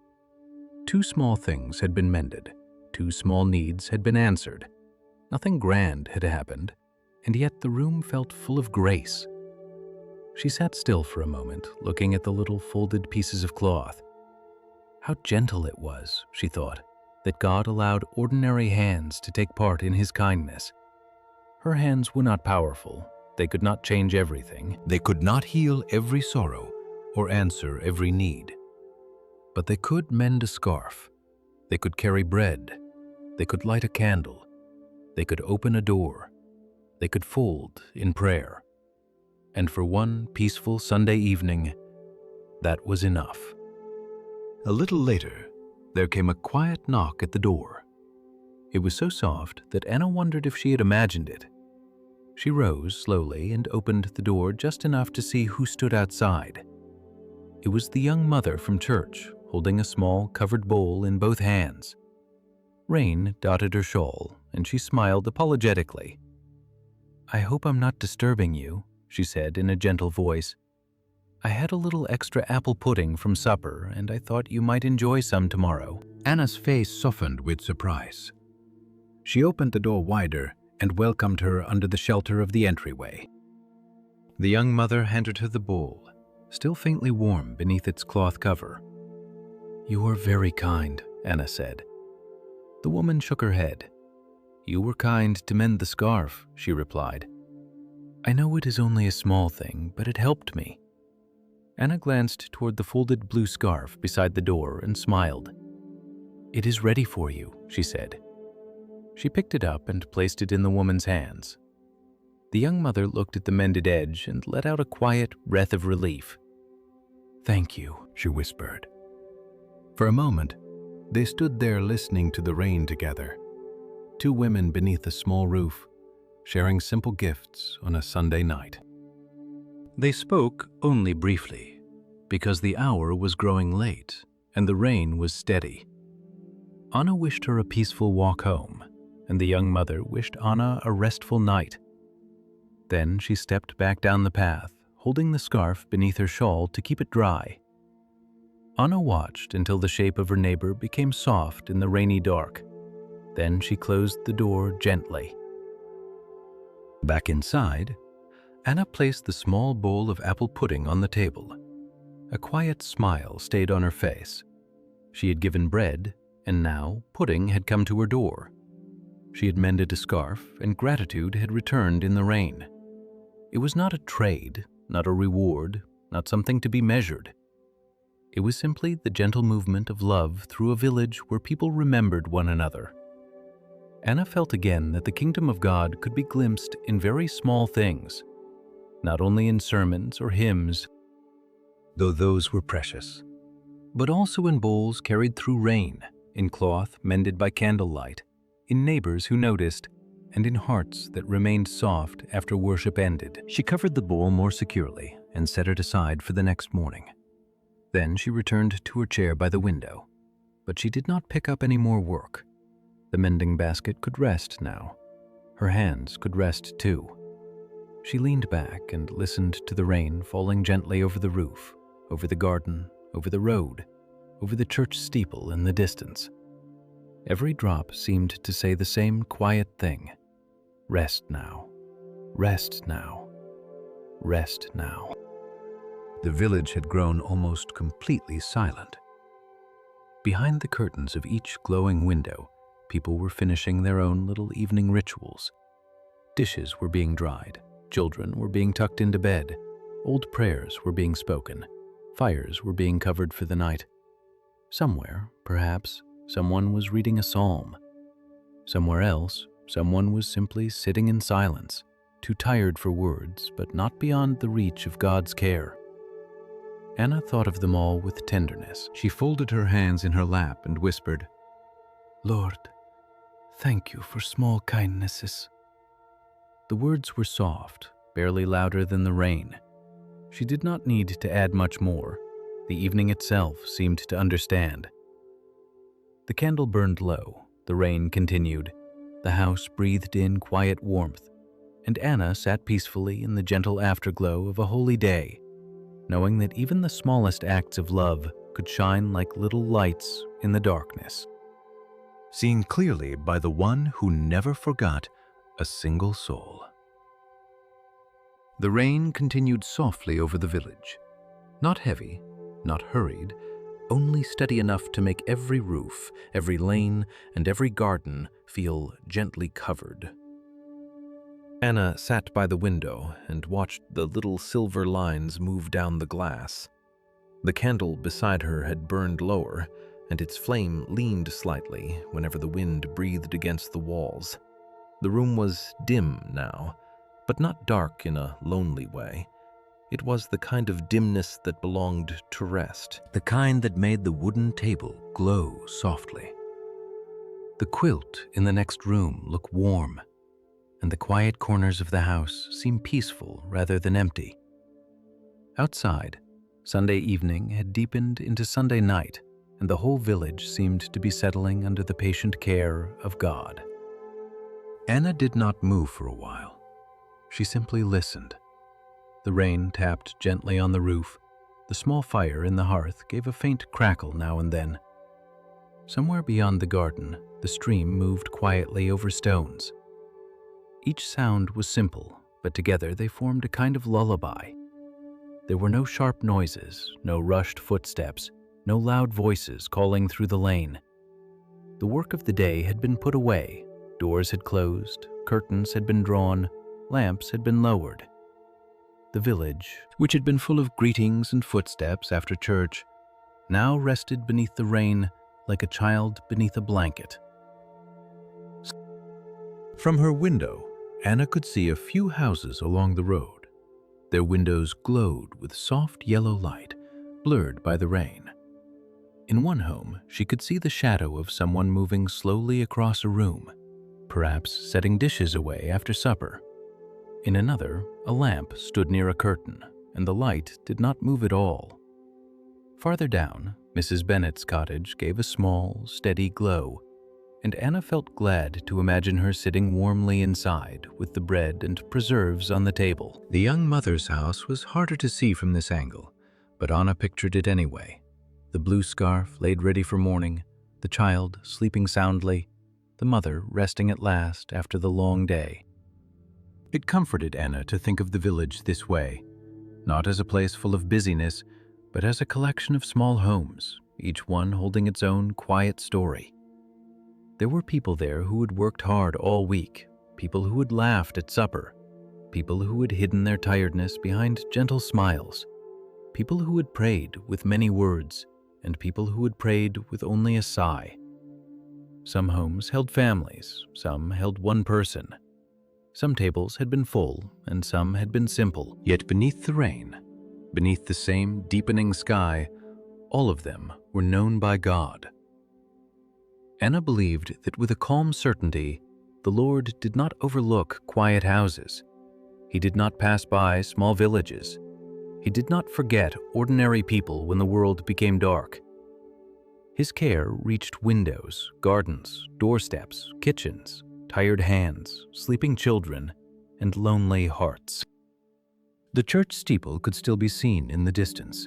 2 small things had been mended. 2 small needs had been answered. Nothing grand had happened, and yet the room felt full of grace. She sat still for a moment, looking at the little folded pieces of cloth. How gentle it was, she thought, that God allowed ordinary hands to take part in His kindness. Her hands were not powerful. They could not change everything. They could not heal every sorrow or answer every need. But they could mend a scarf. They could carry bread. They could light a candle. They could open a door. They could fold in prayer. And for one peaceful Sunday evening, that was enough. A little later, there came a quiet knock at the door. It was so soft that Anna wondered if she had imagined it. She rose slowly and opened the door just enough to see who stood outside. It was the young mother from church, holding a small covered bowl in both hands. Rain dotted her shawl, and she smiled apologetically. "I hope I'm not disturbing you," she said in a gentle voice. "I had a little extra apple pudding from supper, and I thought you might enjoy some tomorrow." Anna's face softened with surprise. She opened the door wider and welcomed her under the shelter of the entryway. The young mother handed her the bowl, still faintly warm beneath its cloth cover. "You are very kind," Anna said. The woman shook her head. "You were kind to mend the scarf," she replied. "I know it is only a small thing, but it helped me." Anna glanced toward the folded blue scarf beside the door and smiled. "It is ready for you," she said. She picked it up and placed it in the woman's hands. The young mother looked at the mended edge and let out a quiet breath of relief. "Thank you," she whispered. For a moment, they stood there listening to the rain together. 2 women beneath a small roof, sharing simple gifts on a Sunday night. They spoke only briefly, because the hour was growing late and the rain was steady. Anna wished her a peaceful walk home, and the young mother wished Anna a restful night. Then she stepped back down the path, holding the scarf beneath her shawl to keep it dry. Anna watched until the shape of her neighbor became soft in the rainy dark. Then she closed the door gently. Back inside, Anna placed the small bowl of apple pudding on the table. A quiet smile stayed on her face. She had given bread, and now pudding had come to her door. She had mended a scarf, and gratitude had returned in the rain. It was not a trade, not a reward, not something to be measured. It was simply the gentle movement of love through a village where people remembered one another. Anna felt again that the kingdom of God could be glimpsed in very small things, not only in sermons or hymns, though those were precious, but also in bowls carried through rain, in cloth mended by candlelight, in neighbors who noticed, and in hearts that remained soft after worship ended. She covered the bowl more securely and set it aside for the next morning. Then she returned to her chair by the window, but she did not pick up any more work. The mending basket could rest now. Her hands could rest too. She leaned back and listened to the rain falling gently over the roof, over the garden, over the road, over the church steeple in the distance. Every drop seemed to say the same quiet thing. Rest now. Rest now. Rest now. The village had grown almost completely silent. Behind the curtains of each glowing window, people were finishing their own little evening rituals. Dishes were being dried, children were being tucked into bed, old prayers were being spoken, fires were being covered for the night. Somewhere, perhaps, someone was reading a psalm. Somewhere else, someone was simply sitting in silence, too tired for words, but not beyond the reach of God's care. Anna thought of them all with tenderness. She folded her hands in her lap and whispered, "Lord, thank you for small kindnesses." The words were soft, barely louder than the rain. She did not need to add much more. The evening itself seemed to understand. The candle burned low, the rain continued, the house breathed in quiet warmth, and Anna sat peacefully in the gentle afterglow of a holy day, knowing that even the smallest acts of love could shine like little lights in the darkness. Seen clearly by the one who never forgot a single soul. The rain continued softly over the village. Not heavy, not hurried, only steady enough to make every roof, every lane, and every garden feel gently covered. Anna sat by the window and watched the little silver lines move down the glass. The candle beside her had burned lower, and its flame leaned slightly whenever the wind breathed against the walls. The room was dim now, but not dark in a lonely way. It was the kind of dimness that belonged to rest, the kind that made the wooden table glow softly. The quilt in the next room looked warm, and the quiet corners of the house seemed peaceful rather than empty. Outside, Sunday evening had deepened into Sunday night, and the whole village seemed to be settling under the patient care of God. Anna did not move for a while. She simply listened. The rain tapped gently on the roof. The small fire in the hearth gave a faint crackle now and then. Somewhere beyond the garden, the stream moved quietly over stones. Each sound was simple, but together they formed a kind of lullaby. There were no sharp noises, no rushed footsteps, no loud voices calling through the lane. The work of the day had been put away, doors had closed, curtains had been drawn, lamps had been lowered. The village, which had been full of greetings and footsteps after church, now rested beneath the rain like a child beneath a blanket. From her window, Anna could see a few houses along the road. Their windows glowed with soft yellow light, blurred by the rain. In one home, she could see the shadow of someone moving slowly across a room, perhaps setting dishes away after supper. In another, a lamp stood near a curtain, and the light did not move at all. Farther down, Mrs. Bennet's cottage gave a small, steady glow, and Anna felt glad to imagine her sitting warmly inside with the bread and preserves on the table. The young mother's house was harder to see from this angle, but Anna pictured it anyway. The blue scarf laid ready for morning, the child sleeping soundly, the mother resting at last after the long day. It comforted Anna to think of the village this way, not as a place full of busyness, but as a collection of small homes, each one holding its own quiet story. There were people there who had worked hard all week, people who had laughed at supper, people who had hidden their tiredness behind gentle smiles, people who had prayed with many words, and people who had prayed with only a sigh. Some homes held families, some held one person. Some tables had been full, and some had been simple. Yet beneath the rain, beneath the same deepening sky, all of them were known by God. Anna believed that with a calm certainty, the Lord did not overlook quiet houses. He did not pass by small villages. He did not forget ordinary people when the world became dark. His care reached windows, gardens, doorsteps, kitchens, tired hands, sleeping children, and lonely hearts. The church steeple could still be seen in the distance,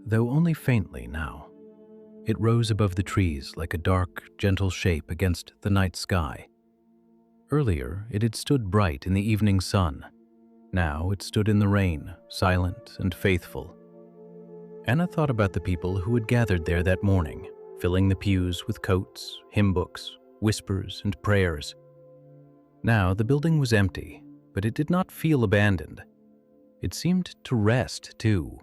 though only faintly now. It rose above the trees like a dark, gentle shape against the night sky. Earlier, it had stood bright in the evening sun. Now it stood in the rain, silent and faithful. Anna thought about the people who had gathered there that morning, filling the pews with coats, hymn books, whispers, and prayers. Now the building was empty, but it did not feel abandoned. It seemed to rest, too,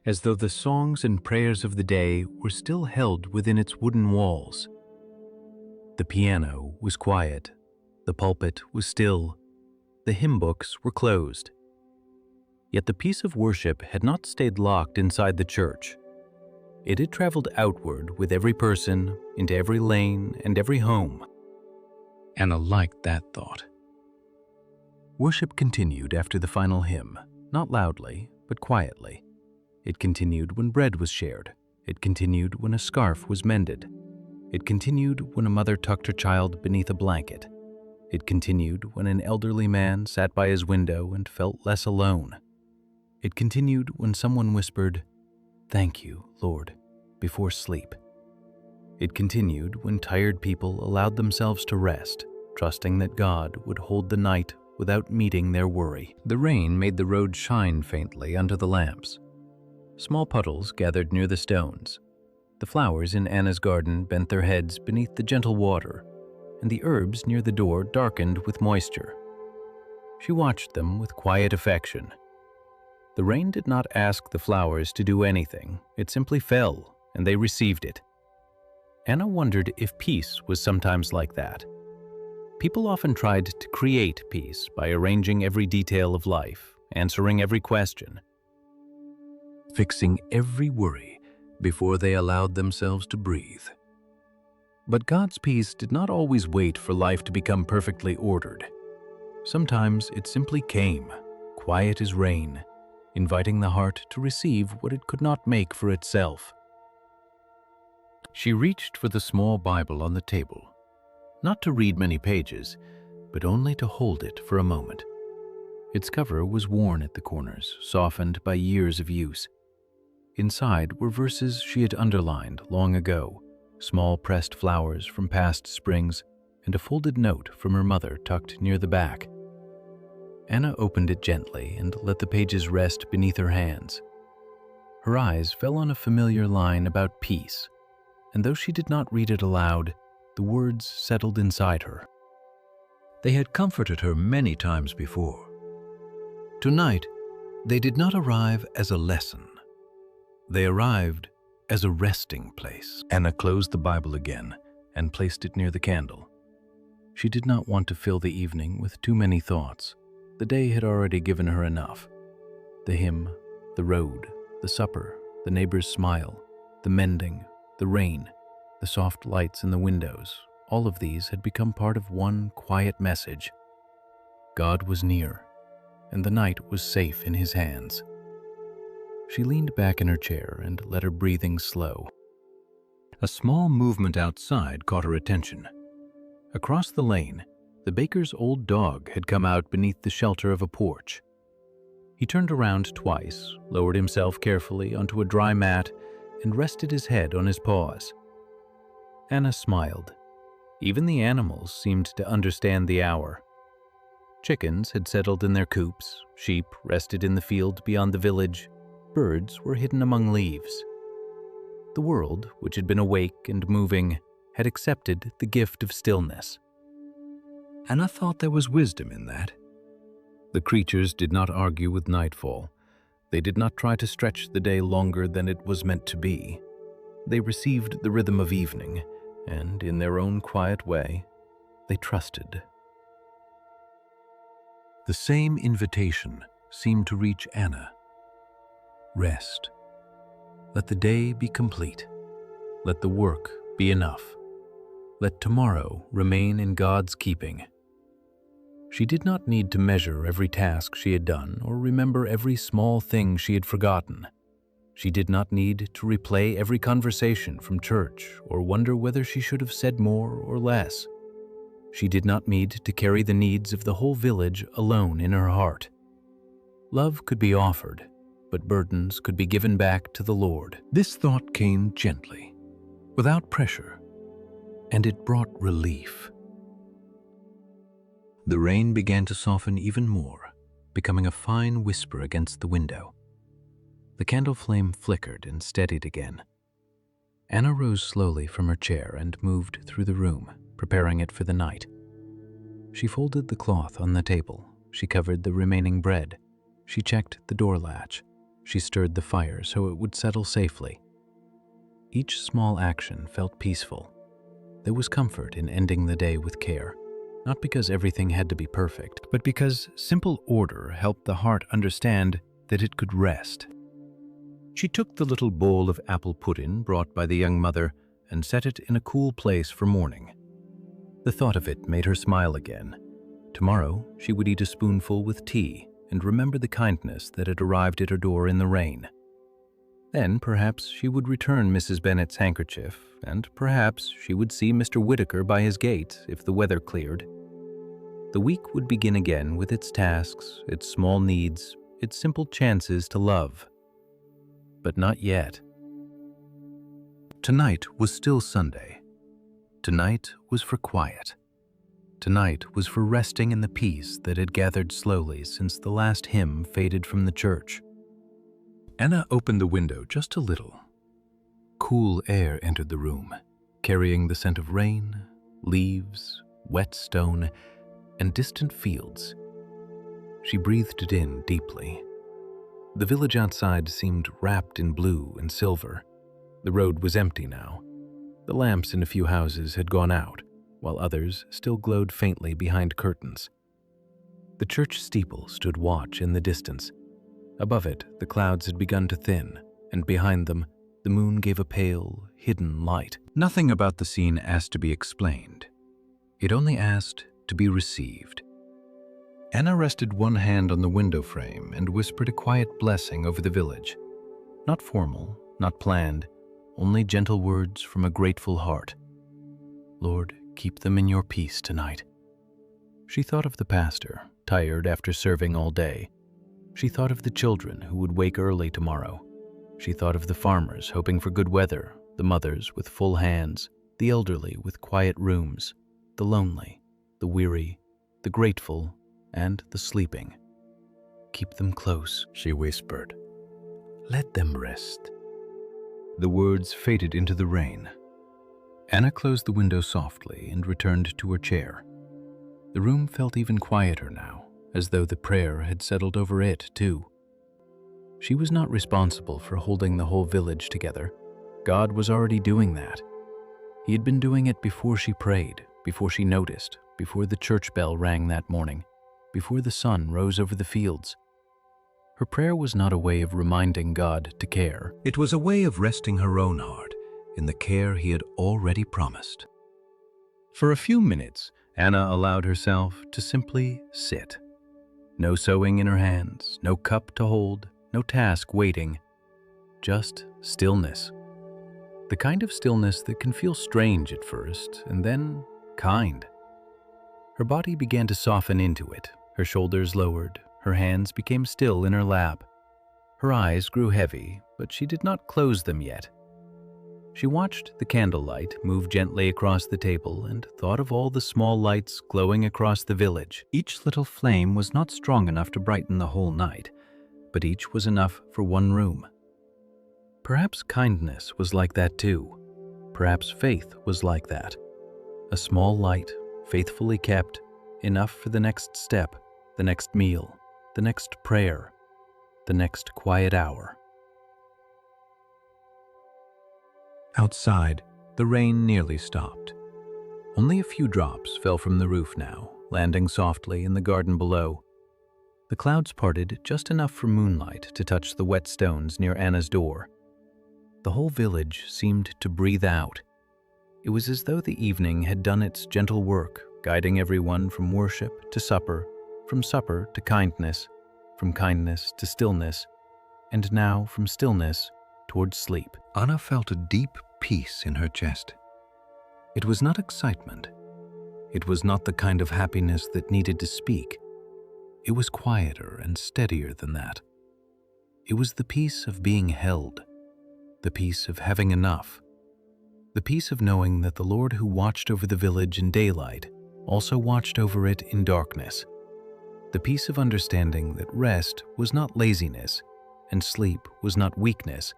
as though the songs and prayers of the day were still held within its wooden walls. The piano was quiet, the pulpit was still, the hymn books were closed. Yet the peace of worship had not stayed locked inside the church. It had traveled outward with every person, into every lane and every home. Anna liked that thought. Worship continued after the final hymn, not loudly, but quietly. It continued when bread was shared. It continued when a scarf was mended. It continued when a mother tucked her child beneath a blanket. It continued when an elderly man sat by his window and felt less alone. It continued when someone whispered, "Thank you, Lord," before sleep. It continued when tired people allowed themselves to rest, trusting that God would hold the night without meeting their worry. The rain made the road shine faintly under the lamps. Small puddles gathered near the stones. The flowers in Anna's garden bent their heads beneath the gentle water, and the herbs near the door darkened with moisture. She watched them with quiet affection. The rain did not ask the flowers to do anything. It simply fell, and they received it. Anna wondered if peace was sometimes like that. People often tried to create peace by arranging every detail of life, answering every question, fixing every worry before they allowed themselves to breathe. But God's peace did not always wait for life to become perfectly ordered. Sometimes it simply came, quiet as rain, inviting the heart to receive what it could not make for itself. She reached for the small Bible on the table, not to read many pages, but only to hold it for a moment. Its cover was worn at the corners, softened by years of use. Inside were verses she had underlined long ago, small pressed flowers from past springs, and a folded note from her mother tucked near the back. Anna opened it gently and let the pages rest beneath her hands. Her eyes fell on a familiar line about peace, and though she did not read it aloud, the words settled inside her. They had comforted her many times before. Tonight, they did not arrive as a lesson. They arrived as a resting place. Anna closed the Bible again and placed it near the candle. She did not want to fill the evening with too many thoughts. The day had already given her enough. The hymn, the road, the supper, the neighbor's smile, the mending, the rain, the soft lights in the windows, all of these had become part of one quiet message. God was near, and the night was safe in His hands. She leaned back in her chair and let her breathing slow. A small movement outside caught her attention. Across the lane, the baker's old dog had come out beneath the shelter of a porch. He turned around twice, lowered himself carefully onto a dry mat, and rested his head on his paws. Anna smiled. Even the animals seemed to understand the hour. Chickens had settled in their coops, sheep rested in the field beyond the village, birds were hidden among leaves. The world, which had been awake and moving, had accepted the gift of stillness. Anna thought there was wisdom in that. The creatures did not argue with nightfall. They did not try to stretch the day longer than it was meant to be. They received the rhythm of evening, and in their own quiet way, they trusted. The same invitation seemed to reach Anna. Rest. Let the day be complete. Let the work be enough. Let tomorrow remain in God's keeping. She did not need to measure every task she had done or remember every small thing she had forgotten. She did not need to replay every conversation from church or wonder whether she should have said more or less. She did not need to carry the needs of the whole village alone in her heart. Love could be offered, but burdens could be given back to the Lord. This thought came gently, without pressure, and it brought relief. The rain began to soften even more, becoming a fine whisper against the window. The candle flame flickered and steadied again. Anna rose slowly from her chair and moved through the room, preparing it for the night. She folded the cloth on the table. She covered the remaining bread. She checked the door latch. She stirred the fire so it would settle safely. Each small action felt peaceful. There was comfort in ending the day with care, not because everything had to be perfect, but because simple order helped the heart understand that it could rest. She took the little bowl of apple pudding brought by the young mother and set it in a cool place for morning. The thought of it made her smile again. Tomorrow, she would eat a spoonful with tea and remember the kindness that had arrived at her door in the rain. Then perhaps she would return Mrs. Bennet's handkerchief, and perhaps she would see Mr. Whitaker by his gate if the weather cleared. The week would begin again with its tasks, its small needs, its simple chances to love. But not yet. Tonight was still Sunday. Tonight was for quiet. Tonight was for resting in the peace that had gathered slowly since the last hymn faded from the church. Anna opened the window just a little. Cool air entered the room, carrying the scent of rain, leaves, wet stone, and distant fields. She breathed it in deeply. The village outside seemed wrapped in blue and silver. The road was empty now. The lamps in a few houses had gone out, while others still glowed faintly behind curtains. The church steeple stood watch in the distance. Above it, the clouds had begun to thin, and behind them, the moon gave a pale, hidden light. Nothing about the scene asked to be explained. It only asked to be received. Anna rested one hand on the window frame and whispered a quiet blessing over the village. Not formal, not planned, only gentle words from a grateful heart. Lord, keep them in your peace tonight. She thought of the pastor, tired after serving all day. She thought of the children who would wake early tomorrow. She thought of the farmers hoping for good weather, the mothers with full hands, the elderly with quiet rooms, the lonely, the weary, the grateful, and the sleeping. Keep them close, she whispered. Let them rest. The words faded into the rain. Anna closed the window softly and returned to her chair. The room felt even quieter now, as though the prayer had settled over it, too. She was not responsible for holding the whole village together. God was already doing that. He had been doing it before she prayed, before she noticed, before the church bell rang that morning, before the sun rose over the fields. Her prayer was not a way of reminding God to care. It was a way of resting her own heart in the care He had already promised. For a few minutes, Anna allowed herself to simply sit. No sewing in her hands, no cup to hold, no task waiting, just stillness. The kind of stillness that can feel strange at first, and then kind. Her body began to soften into it. Her shoulders lowered, her hands became still in her lap. Her eyes grew heavy, but she did not close them yet. She watched the candlelight move gently across the table and thought of all the small lights glowing across the village. Each little flame was not strong enough to brighten the whole night, but each was enough for one room. Perhaps kindness was like that too. Perhaps faith was like that. A small light, faithfully kept, enough for the next step, the next meal, the next prayer, the next quiet hour. Outside, the rain nearly stopped. Only a few drops fell from the roof now, landing softly in the garden below. The clouds parted just enough for moonlight to touch the wet stones near Anna's door. The whole village seemed to breathe out. It was as though the evening had done its gentle work, guiding everyone from worship to supper, from supper to kindness, from kindness to stillness, and now from stillness towards sleep. Anna felt a deep peace in her chest. It was not excitement. It was not the kind of happiness that needed to speak. It was quieter and steadier than that. It was the peace of being held, the peace of having enough, the peace of knowing that the Lord who watched over the village in daylight also watched over it in darkness, the peace of understanding that rest was not laziness and sleep was not weakness,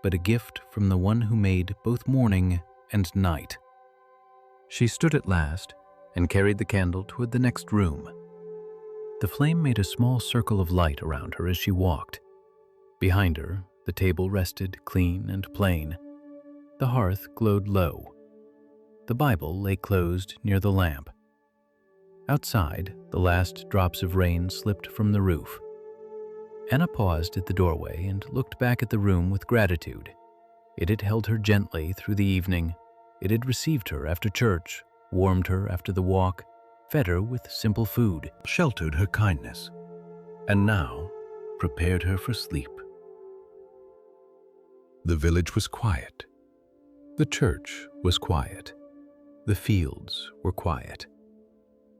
but a gift from the one who made both morning and night. She stood at last and carried the candle toward the next room. The flame made a small circle of light around her as she walked. Behind her, the table rested clean and plain. The hearth glowed low. The Bible lay closed near the lamp. Outside, the last drops of rain slipped from the roof. Anna paused at the doorway and looked back at the room with gratitude. It had held her gently through the evening. It had received her after church, warmed her after the walk, fed her with simple food, sheltered her kindness, and now prepared her for sleep. The village was quiet. The church was quiet. The fields were quiet.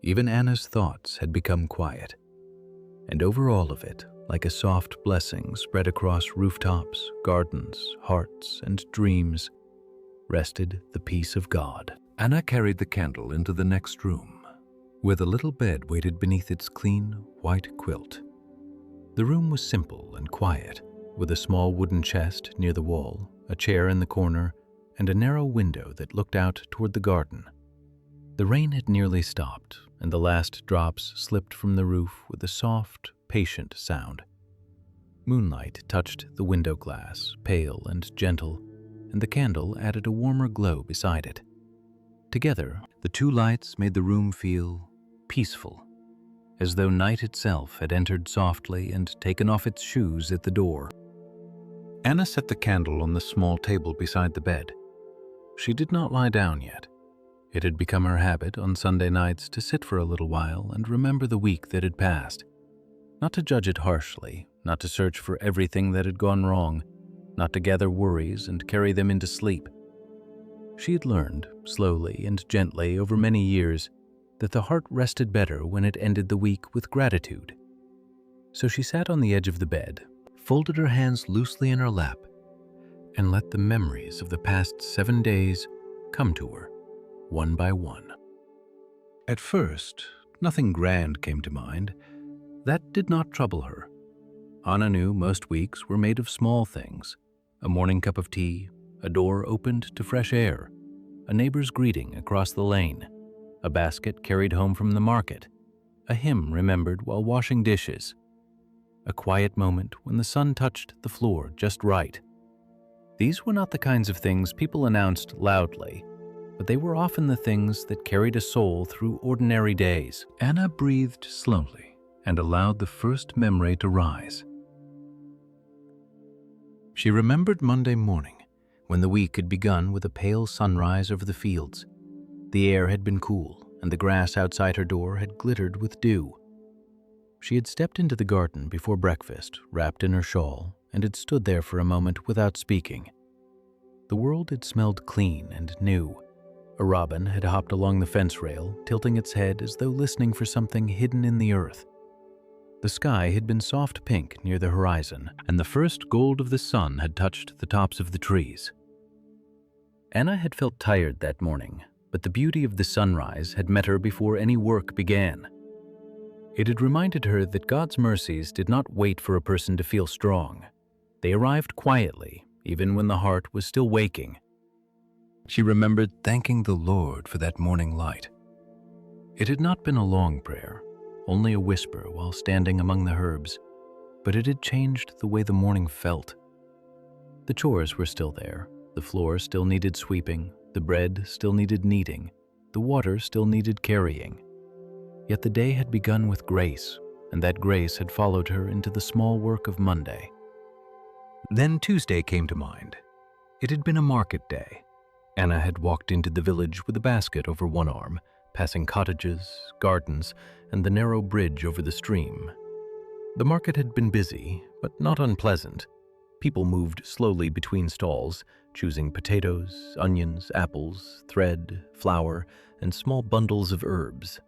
Even Anna's thoughts had become quiet. And over all of it, like a soft blessing spread across rooftops, gardens, hearts, and dreams, rested the peace of God. Anna carried the candle into the next room, where the little bed waited beneath its clean, white quilt. The room was simple and quiet, with a small wooden chest near the wall, a chair in the corner, and a narrow window that looked out toward the garden. The rain had nearly stopped, and the last drops slipped from the roof with a soft, patient sound. Moonlight touched the window glass, pale and gentle, and the candle added a warmer glow beside it. Together, the two lights made the room feel peaceful, as though night itself had entered softly and taken off its shoes at the door. Anna set the candle on the small table beside the bed. She did not lie down yet. It had become her habit on Sunday nights to sit for a little while and remember the week that had passed. Not to judge it harshly, not to search for everything that had gone wrong, not to gather worries and carry them into sleep. She had learned, slowly and gently over many years, that the heart rested better when it ended the week with gratitude. So she sat on the edge of the bed, folded her hands loosely in her lap, and let the memories of the past 7 days come to her, one by one. At first, nothing grand came to mind. That did not trouble her. Anna knew most weeks were made of small things: a morning cup of tea, a door opened to fresh air, a neighbor's greeting across the lane, a basket carried home from the market, a hymn remembered while washing dishes, a quiet moment when the sun touched the floor just right. These were not the kinds of things people announced loudly, but they were often the things that carried a soul through ordinary days. Anna breathed slowly and allowed the first memory to rise. She remembered Monday morning, when the week had begun with a pale sunrise over the fields. The air had been cool, and the grass outside her door had glittered with dew. She had stepped into the garden before breakfast, wrapped in her shawl, and had stood there for a moment without speaking. The world had smelled clean and new. A robin had hopped along the fence rail, tilting its head as though listening for something hidden in the earth. The sky had been soft pink near the horizon, and the first gold of the sun had touched the tops of the trees. Anna had felt tired that morning, but the beauty of the sunrise had met her before any work began. It had reminded her that God's mercies did not wait for a person to feel strong. They arrived quietly, even when the heart was still waking. She remembered thanking the Lord for that morning light. It had not been a long prayer, only a whisper while standing among the herbs, but it had changed the way the morning felt. The chores were still there. The floor still needed sweeping, the bread still needed kneading, the water still needed carrying. Yet the day had begun with grace, and that grace had followed her into the small work of Monday. Then Tuesday came to mind. It had been a market day. Anna had walked into the village with a basket over one arm, passing cottages, gardens, and the narrow bridge over the stream. The market had been busy, but not unpleasant. People moved slowly between stalls, choosing potatoes, onions, apples, thread, flour, and small bundles of herbs.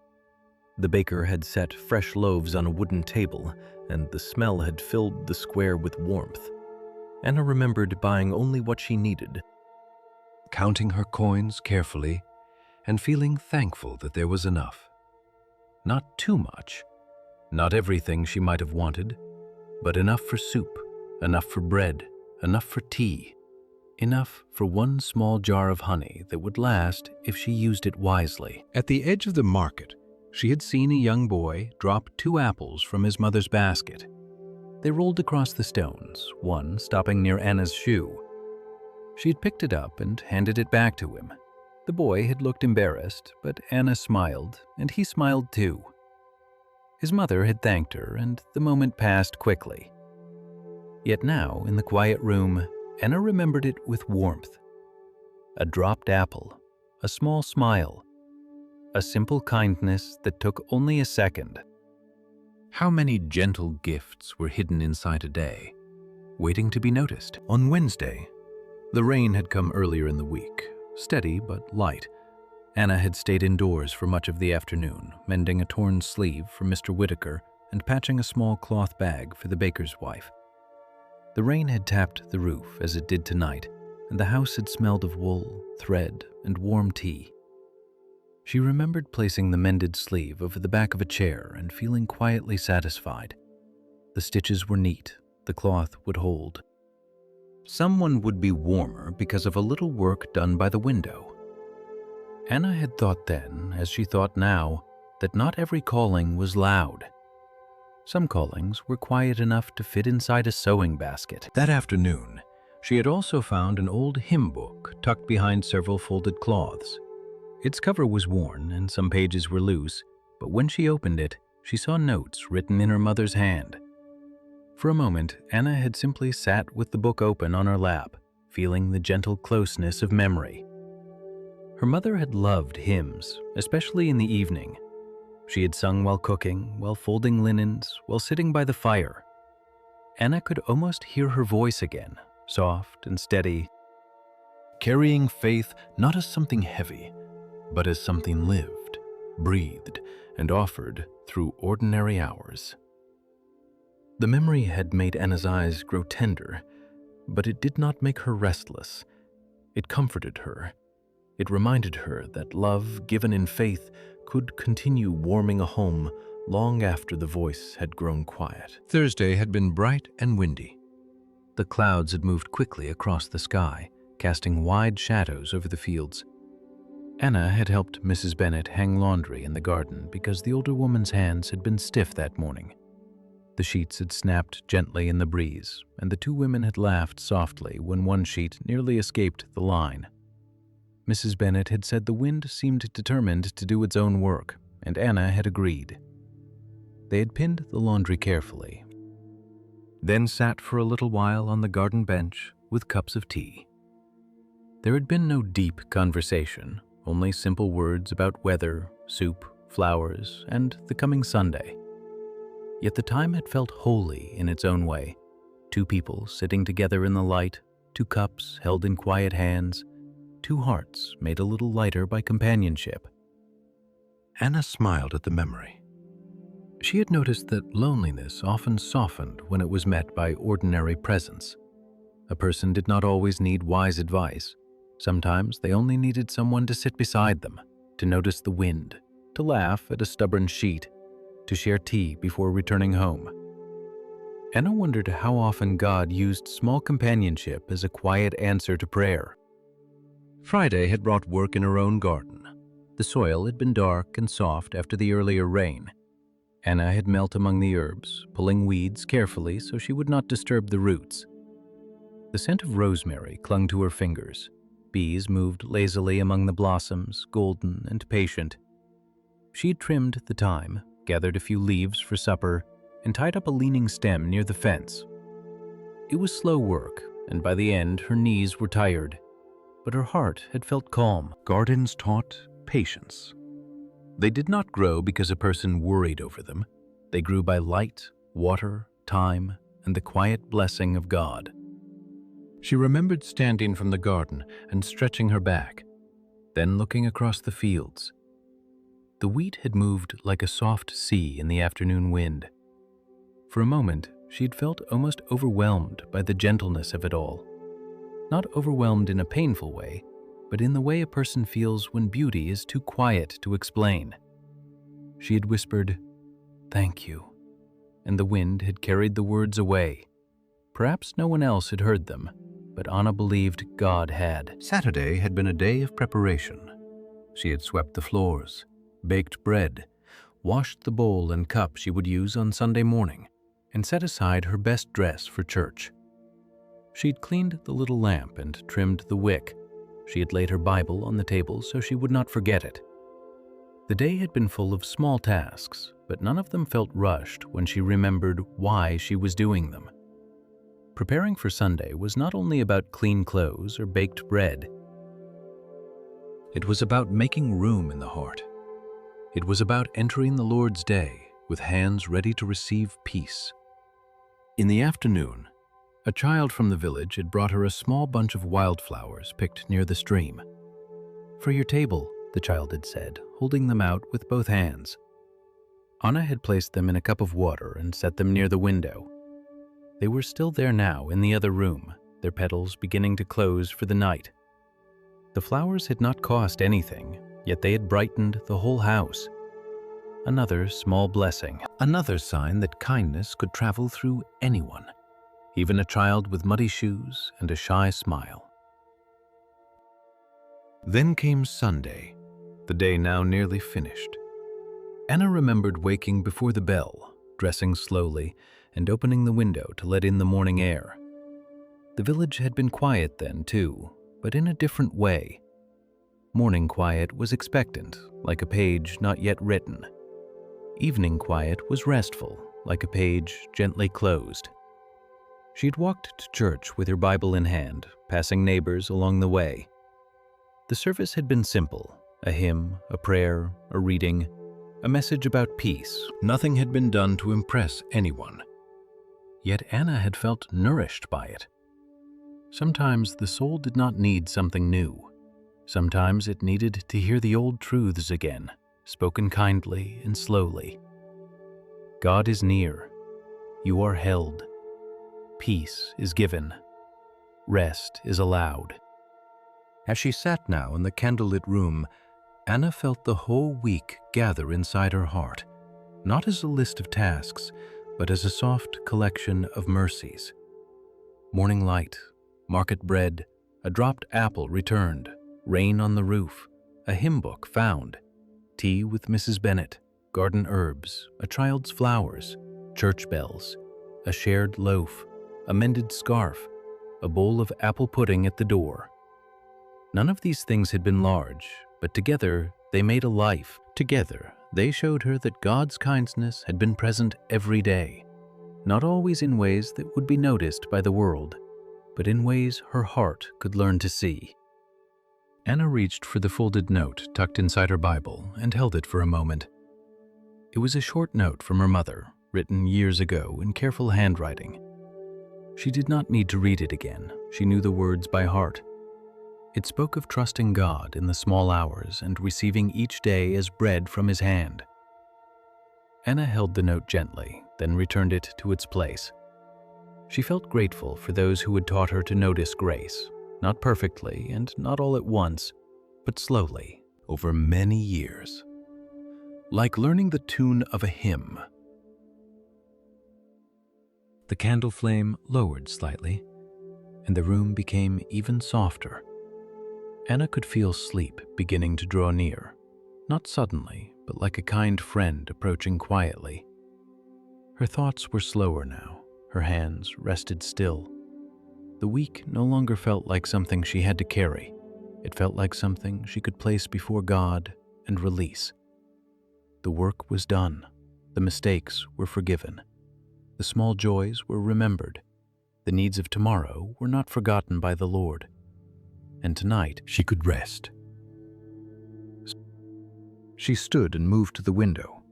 The baker had set fresh loaves on a wooden table, and the smell had filled the square with warmth. Anna remembered buying only what she needed, counting her coins carefully, and feeling thankful that there was enough. Not too much, not everything she might have wanted, but enough for soup, enough for bread, enough for tea, enough for one small jar of honey that would last if she used it wisely. At the edge of the market, she had seen a young boy drop 2 apples from his mother's basket. They rolled across the stones, one stopping near Anna's shoe. She had picked it up and handed it back to him. The boy had looked embarrassed, but Anna smiled, and he smiled too. His mother had thanked her, and the moment passed quickly. Yet now, in the quiet room, Anna remembered it with warmth. A dropped apple, a small smile, a simple kindness that took only a second. How many gentle gifts were hidden inside a day, waiting to be noticed? On Wednesday, the rain had come earlier in the week, steady but light. Anna had stayed indoors for much of the afternoon, mending a torn sleeve for Mr. Whitaker and patching a small cloth bag for the baker's wife. The rain had tapped the roof as it did tonight, and the house had smelled of wool, thread, and warm tea. She remembered placing the mended sleeve over the back of a chair and feeling quietly satisfied. The stitches were neat, the cloth would hold. Someone would be warmer because of a little work done by the window. Anna had thought then, as she thought now, that not every calling was loud. Some callings were quiet enough to fit inside a sewing basket. That afternoon, she had also found an old hymn book tucked behind several folded cloths. Its cover was worn and some pages were loose, but when she opened it, she saw notes written in her mother's hand. For a moment, Anna had simply sat with the book open on her lap, feeling the gentle closeness of memory. Her mother had loved hymns, especially in the evening. She had sung while cooking, while folding linens, while sitting by the fire. Anna could almost hear her voice again, soft and steady, carrying faith not as something heavy, but as something lived, breathed, and offered through ordinary hours. The memory had made Anna's eyes grow tender, but it did not make her restless. It comforted her. It reminded her that love given in faith could continue warming a home long after the voice had grown quiet. Thursday had been bright and windy. The clouds had moved quickly across the sky, casting wide shadows over the fields. Anna had helped Mrs. Bennet hang laundry in the garden because the older woman's hands had been stiff that morning. The sheets had snapped gently in the breeze, and the 2 women had laughed softly when one sheet nearly escaped the line. Mrs. Bennet had said the wind seemed determined to do its own work, and Anna had agreed. They had pinned the laundry carefully, then sat for a little while on the garden bench with cups of tea. There had been no deep conversation, only simple words about weather, soup, flowers, and the coming Sunday. Yet the time had felt holy in its own way. 2 people sitting together in the light, 2 cups held in quiet hands, 2 hearts made a little lighter by companionship. Anna smiled at the memory. She had noticed that loneliness often softened when it was met by ordinary presence. A person did not always need wise advice. Sometimes they only needed someone to sit beside them, to notice the wind, to laugh at a stubborn sheet, to share tea before returning home. Anna wondered how often God used small companionship as a quiet answer to prayer. Friday had brought work in her own garden. The soil had been dark and soft after the earlier rain. Anna had knelt among the herbs, pulling weeds carefully so she would not disturb the roots. The scent of rosemary clung to her fingers. Bees moved lazily among the blossoms, golden and patient. She had trimmed the thyme, gathered a few leaves for supper, and tied up a leaning stem near the fence. It was slow work, and by the end her knees were tired, but her heart had felt calm. Gardens taught patience. They did not grow because a person worried over them. They grew by light, water, time, and the quiet blessing of God. She remembered standing from the garden and stretching her back, then looking across the fields. The wheat had moved like a soft sea in the afternoon wind. For a moment, she had felt almost overwhelmed by the gentleness of it all. Not overwhelmed in a painful way, but in the way a person feels when beauty is too quiet to explain. She had whispered, "Thank you," and the wind had carried the words away. Perhaps no one else had heard them, but Anna believed God had. Saturday had been a day of preparation. She had swept the floors, baked bread, washed the bowl and cup she would use on Sunday morning, and set aside her best dress for church. She'd cleaned the little lamp and trimmed the wick. She had laid her Bible on the table so she would not forget it. The day had been full of small tasks, but none of them felt rushed when she remembered why she was doing them. Preparing for Sunday was not only about clean clothes or baked bread. It was about making room in the heart. It was about entering the Lord's day with hands ready to receive peace. In the afternoon, a child from the village had brought her a small bunch of wildflowers picked near the stream. "For your table," the child had said, holding them out with both hands. Anna had placed them in a cup of water and set them near the window. They were still there now in the other room, their petals beginning to close for the night. The flowers had not cost anything, yet they had brightened the whole house. Another small blessing, another sign that kindness could travel through anyone, even a child with muddy shoes and a shy smile. Then came Sunday, the day now nearly finished. Anna remembered waking before the bell, dressing slowly, and opening the window to let in the morning air. The village had been quiet then, too, but in a different way. Morning quiet was expectant, like a page not yet written. Evening quiet was restful, like a page gently closed. She'd walked to church with her Bible in hand, passing neighbors along the way. The service had been simple, a hymn, a prayer, a reading, a message about peace. Nothing had been done to impress anyone. Yet Anna had felt nourished by it. Sometimes the soul did not need something new. Sometimes it needed to hear the old truths again, spoken kindly and slowly. God is near. You are held. Peace is given. Rest is allowed. As she sat now in the candlelit room, Anna felt the whole week gather inside her heart, not as a list of tasks, but as a soft collection of mercies. Morning light, market bread, a dropped apple returned, rain on the roof, a hymn book found, tea with Mrs. Bennet, garden herbs, a child's flowers, church bells, a shared loaf, a mended scarf, a bowl of apple pudding at the door. None of these things had been large, but together they made a life. Together they showed her that God's kindness had been present every day, not always in ways that would be noticed by the world, but in ways her heart could learn to see. Anna reached for the folded note tucked inside her Bible and held it for a moment. It was a short note from her mother, written years ago in careful handwriting. She did not need to read it again. She knew the words by heart. It spoke of trusting God in the small hours and receiving each day as bread from His hand. Anna held the note gently, then returned it to its place. She felt grateful for those who had taught her to notice grace, Not perfectly and not all at once, but slowly, over many years. Like learning the tune of a hymn. The candle flame lowered slightly, and the room became even softer. Anna could feel sleep beginning to draw near, not suddenly, but like a kind friend approaching quietly. Her thoughts were slower now, her hands rested still. The week no longer felt like something she had to carry. It felt like something she could place before God and release. The work was done. The mistakes were forgiven. The small joys were remembered. The needs of tomorrow were not forgotten by the Lord. And tonight she could rest. She stood and moved to the window.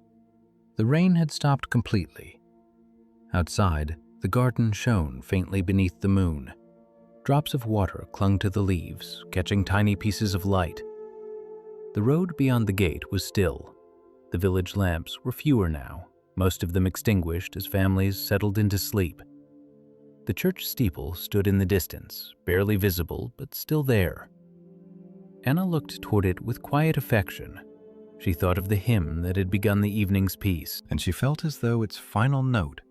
The rain had stopped completely. Outside, the garden shone faintly beneath the moon. Drops of water clung to the leaves, catching tiny pieces of light. The road beyond the gate was still. The village lamps were fewer now, most of them extinguished as families settled into sleep. The church steeple stood in the distance, barely visible but still there. Anna looked toward it with quiet affection. She thought of the hymn that had begun the evening's peace, and she felt as though its final note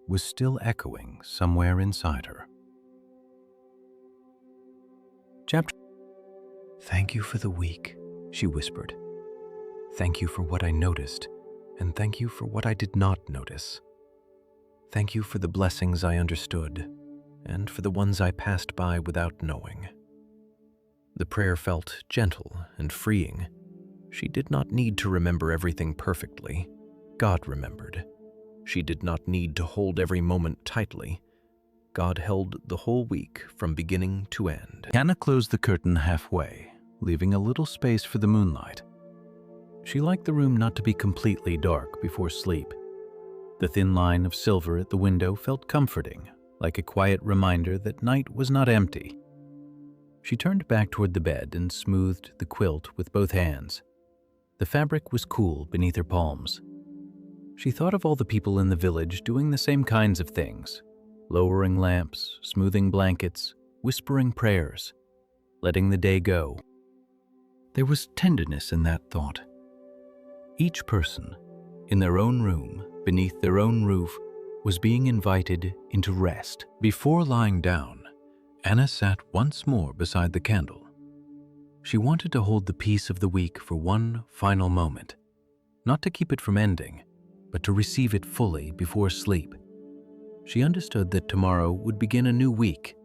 was still echoing somewhere inside her. Chapter. "Thank you for the week," she whispered. "Thank you for what I noticed, and thank you for what I did not notice. Thank you for the blessings I understood, and for the ones I passed by without knowing." The prayer felt gentle and freeing. She did not need to remember everything perfectly. God remembered. She did not need to hold every moment tightly. God held the whole week from beginning to end. Anna closed the curtain halfway, leaving a little space for the moonlight. She liked the room not to be completely dark before sleep. The thin line of silver at the window felt comforting, like a quiet reminder that night was not empty. She turned back toward the bed and smoothed the quilt with both hands. The fabric was cool beneath her palms. She thought of all the people in the village doing the same kinds of things, lowering lamps, smoothing blankets, whispering prayers, letting the day go. There was tenderness in that thought. Each person, in their own room, beneath their own roof, was being invited into rest. Before lying down, Anna sat once more beside the candle. She wanted to hold the peace of the week for one final moment, not to keep it from ending, but to receive it fully before sleep. She understood that tomorrow would begin a new week.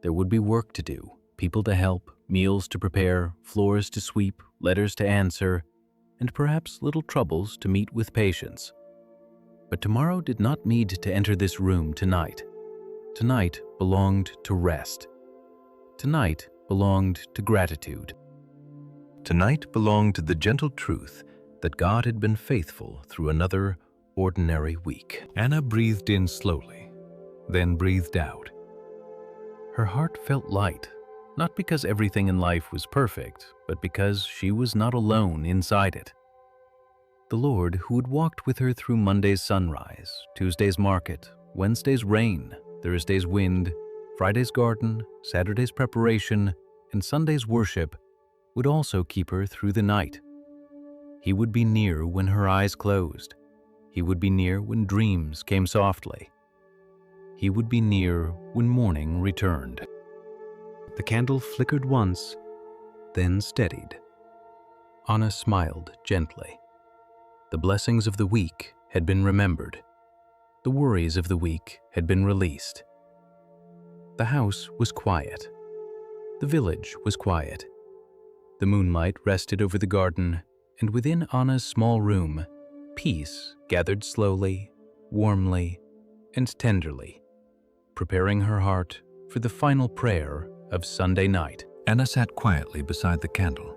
There would be work to do, people to help, meals to prepare, floors to sweep, letters to answer, and perhaps little troubles to meet with patience. But tomorrow did not need to enter this room tonight. Tonight belonged to rest. Tonight belonged to gratitude. Tonight belonged to the gentle truth that God had been faithful through another ordinary week. Anna breathed in slowly, then breathed out. Her heart felt light, not because everything in life was perfect, but because she was not alone inside it. The Lord, who had walked with her through Monday's sunrise, Tuesday's market, Wednesday's rain, Thursday's wind, Friday's garden, Saturday's preparation, and Sunday's worship, would also keep her through the night. He would be near when her eyes closed. He would be near when dreams came softly. He would be near when morning returned. The candle flickered once, then steadied. Anna smiled gently. The blessings of the week had been remembered. The worries of the week had been released. The house was quiet. The village was quiet. The moonlight rested over the garden, and within Anna's small room, peace gathered slowly, warmly, and tenderly, preparing her heart for the final prayer of Sunday night. Anna sat quietly beside the candle,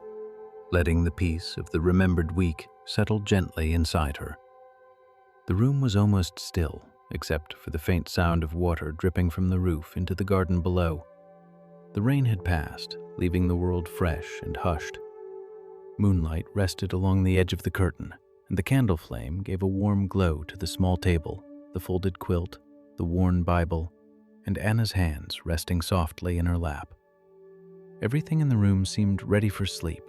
letting the peace of the remembered week settle gently inside her. The room was almost still, except for the faint sound of water dripping from the roof into the garden below. The rain had passed, leaving the world fresh and hushed. Moonlight rested along the edge of the curtain, and the candle flame gave a warm glow to the small table, the folded quilt, the worn Bible, and Anna's hands resting softly in her lap. Everything in the room seemed ready for sleep.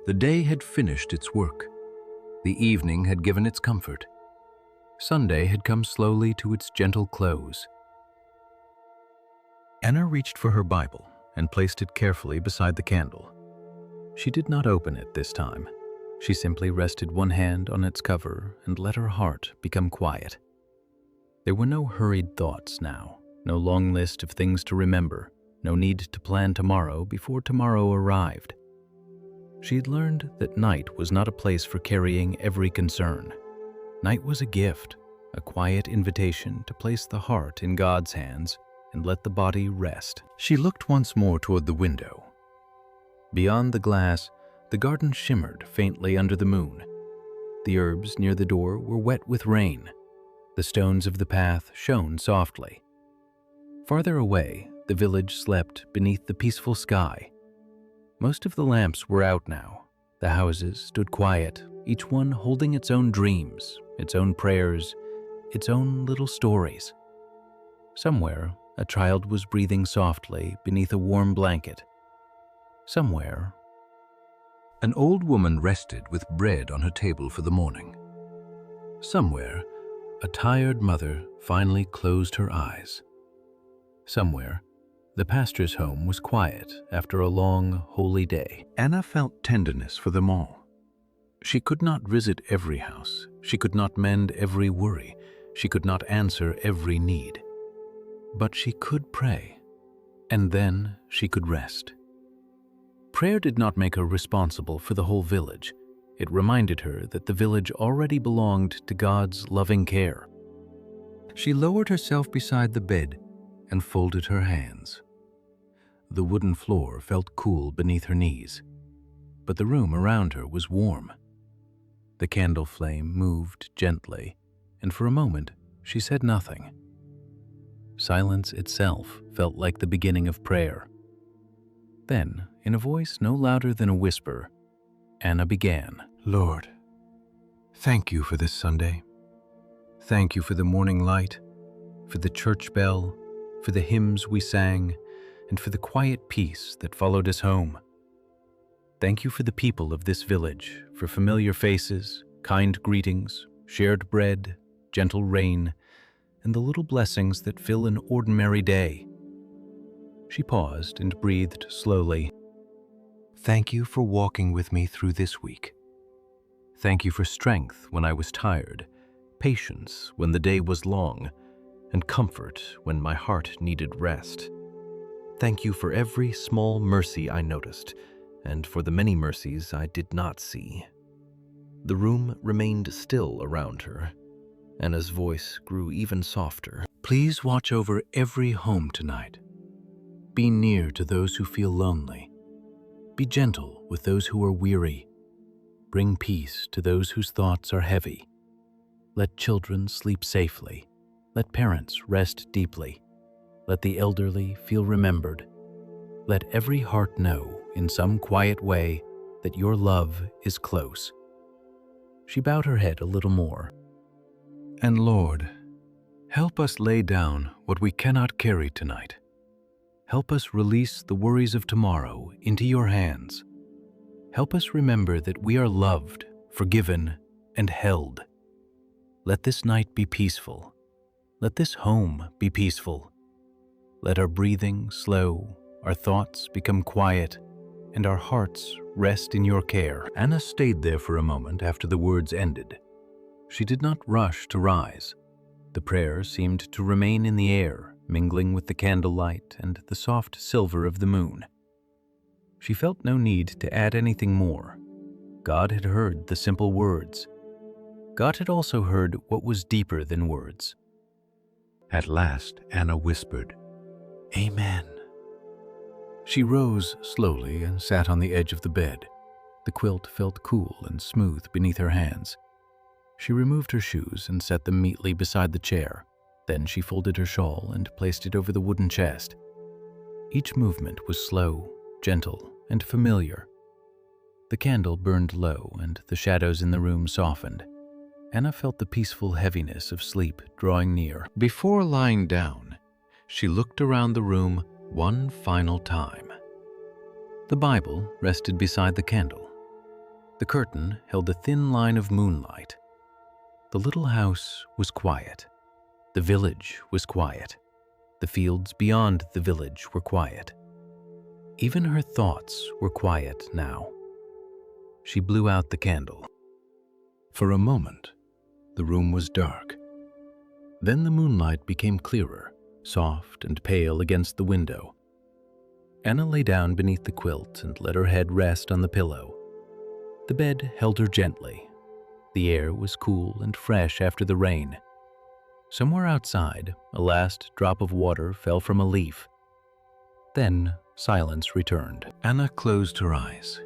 The day had finished its work. The evening had given its comfort. Sunday had come slowly to its gentle close. Anna reached for her Bible and placed it carefully beside the candle. She did not open it this time. She simply rested one hand on its cover and let her heart become quiet. There were no hurried thoughts now, no long list of things to remember, no need to plan tomorrow before tomorrow arrived. She had learned that night was not a place for carrying every concern. Night was a gift, a quiet invitation to place the heart in God's hands and let the body rest. She looked once more toward the window. Beyond the glass, the garden shimmered faintly under the moon. The herbs near the door were wet with rain. The stones of the path shone softly. Farther away, the village slept beneath the peaceful sky. Most of the lamps were out now. The houses stood quiet, each one holding its own dreams, its own prayers, its own little stories. Somewhere, a child was breathing softly beneath a warm blanket. Somewhere, an old woman rested with bread on her table for the morning. Somewhere, a tired mother finally closed her eyes. Somewhere, the pastor's home was quiet after a long, holy day. Anna felt tenderness for them all. She could not visit every house. She could not mend every worry. She could not answer every need. But she could pray, and then she could rest. Prayer did not make her responsible for the whole village. It reminded her that the village already belonged to God's loving care. She lowered herself beside the bed and folded her hands. The wooden floor felt cool beneath her knees, but the room around her was warm. The candle flame moved gently, and for a moment she said nothing. Silence itself felt like the beginning of prayer. Then, in a voice no louder than a whisper, Anna began. Lord, thank you for this Sunday. Thank you for the morning light, for the church bell, for the hymns we sang, and for the quiet peace that followed us home. Thank you for the people of this village, for familiar faces, kind greetings, shared bread, gentle rain, and the little blessings that fill an ordinary day. She paused and breathed slowly. Thank you for walking with me through this week. Thank you for strength when I was tired, patience when the day was long, and comfort when my heart needed rest. Thank you for every small mercy I noticed, and for the many mercies I did not see. The room remained still around her. Anna's voice grew even softer. Please watch over every home tonight. Be near to those who feel lonely. Be gentle with those who are weary. Bring peace to those whose thoughts are heavy. Let children sleep safely. Let parents rest deeply. Let the elderly feel remembered. Let every heart know, in some quiet way, that your love is close. She bowed her head a little more. And Lord, help us lay down what we cannot carry tonight. Help us release the worries of tomorrow into your hands. Help us remember that we are loved, forgiven, and held. Let this night be peaceful. Let this home be peaceful. Let our breathing slow, our thoughts become quiet, and our hearts rest in your care. Anna stayed there for a moment after the words ended. She did not rush to rise. The prayer seemed to remain in the air, mingling with the candlelight and the soft silver of the moon. She felt no need to add anything more. God had heard the simple words. God had also heard what was deeper than words. At last, Anna whispered, "Amen." She rose slowly and sat on the edge of the bed. The quilt felt cool and smooth beneath her hands. She removed her shoes and set them neatly beside the chair. Then she folded her shawl and placed it over the wooden chest. Each movement was slow, gentle, and familiar. The candle burned low and the shadows in the room softened. Anna felt the peaceful heaviness of sleep drawing near. Before lying down, she looked around the room one final time. The Bible rested beside the candle. The curtain held a thin line of moonlight. The little house was quiet. The village was quiet. The fields beyond the village were quiet. Even her thoughts were quiet now. She blew out the candle. For a moment, the room was dark. Then the moonlight became clearer, soft and pale against the window. Anna lay down beneath the quilt and let her head rest on the pillow. The bed held her gently. The air was cool and fresh after the rain. Somewhere outside, a last drop of water fell from a leaf. Then silence returned. Anna closed her eyes.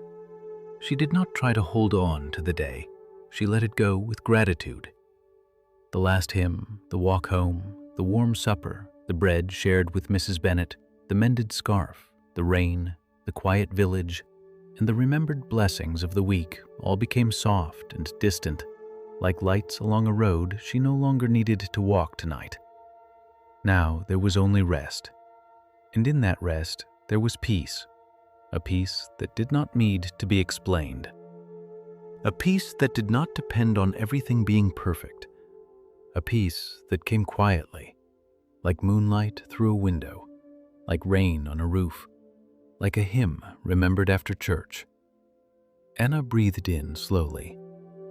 She did not try to hold on to the day. She let it go with gratitude. The last hymn, the walk home, the warm supper, the bread shared with Mrs. Bennet, the mended scarf, the rain, the quiet village, and the remembered blessings of the week all became soft and distant, like lights along a road she no longer needed to walk tonight. Now there was only rest, and in that rest there was peace, a peace that did not need to be explained, a peace that did not depend on everything being perfect, a peace that came quietly, like moonlight through a window, like rain on a roof, like a hymn remembered after church. Anna breathed in slowly.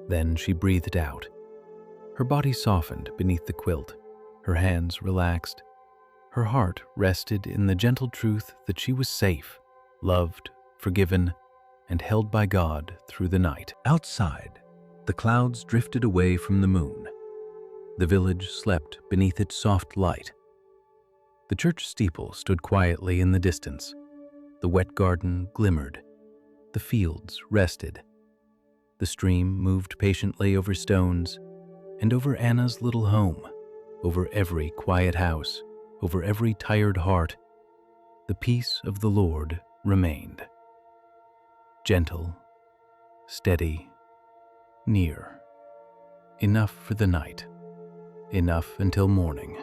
Then she breathed out. Her body softened beneath the quilt. Her hands relaxed. Her heart rested in the gentle truth that she was safe, loved, forgiven, and held by God through the night. Outside, the clouds drifted away from the moon. The village slept beneath its soft light. The church steeple stood quietly in the distance. The wet garden glimmered. The fields rested. The stream moved patiently over stones and over Anna's little home, over every quiet house, over every tired heart. The peace of the Lord remained. Gentle, steady, near. Enough for the night. Enough until morning.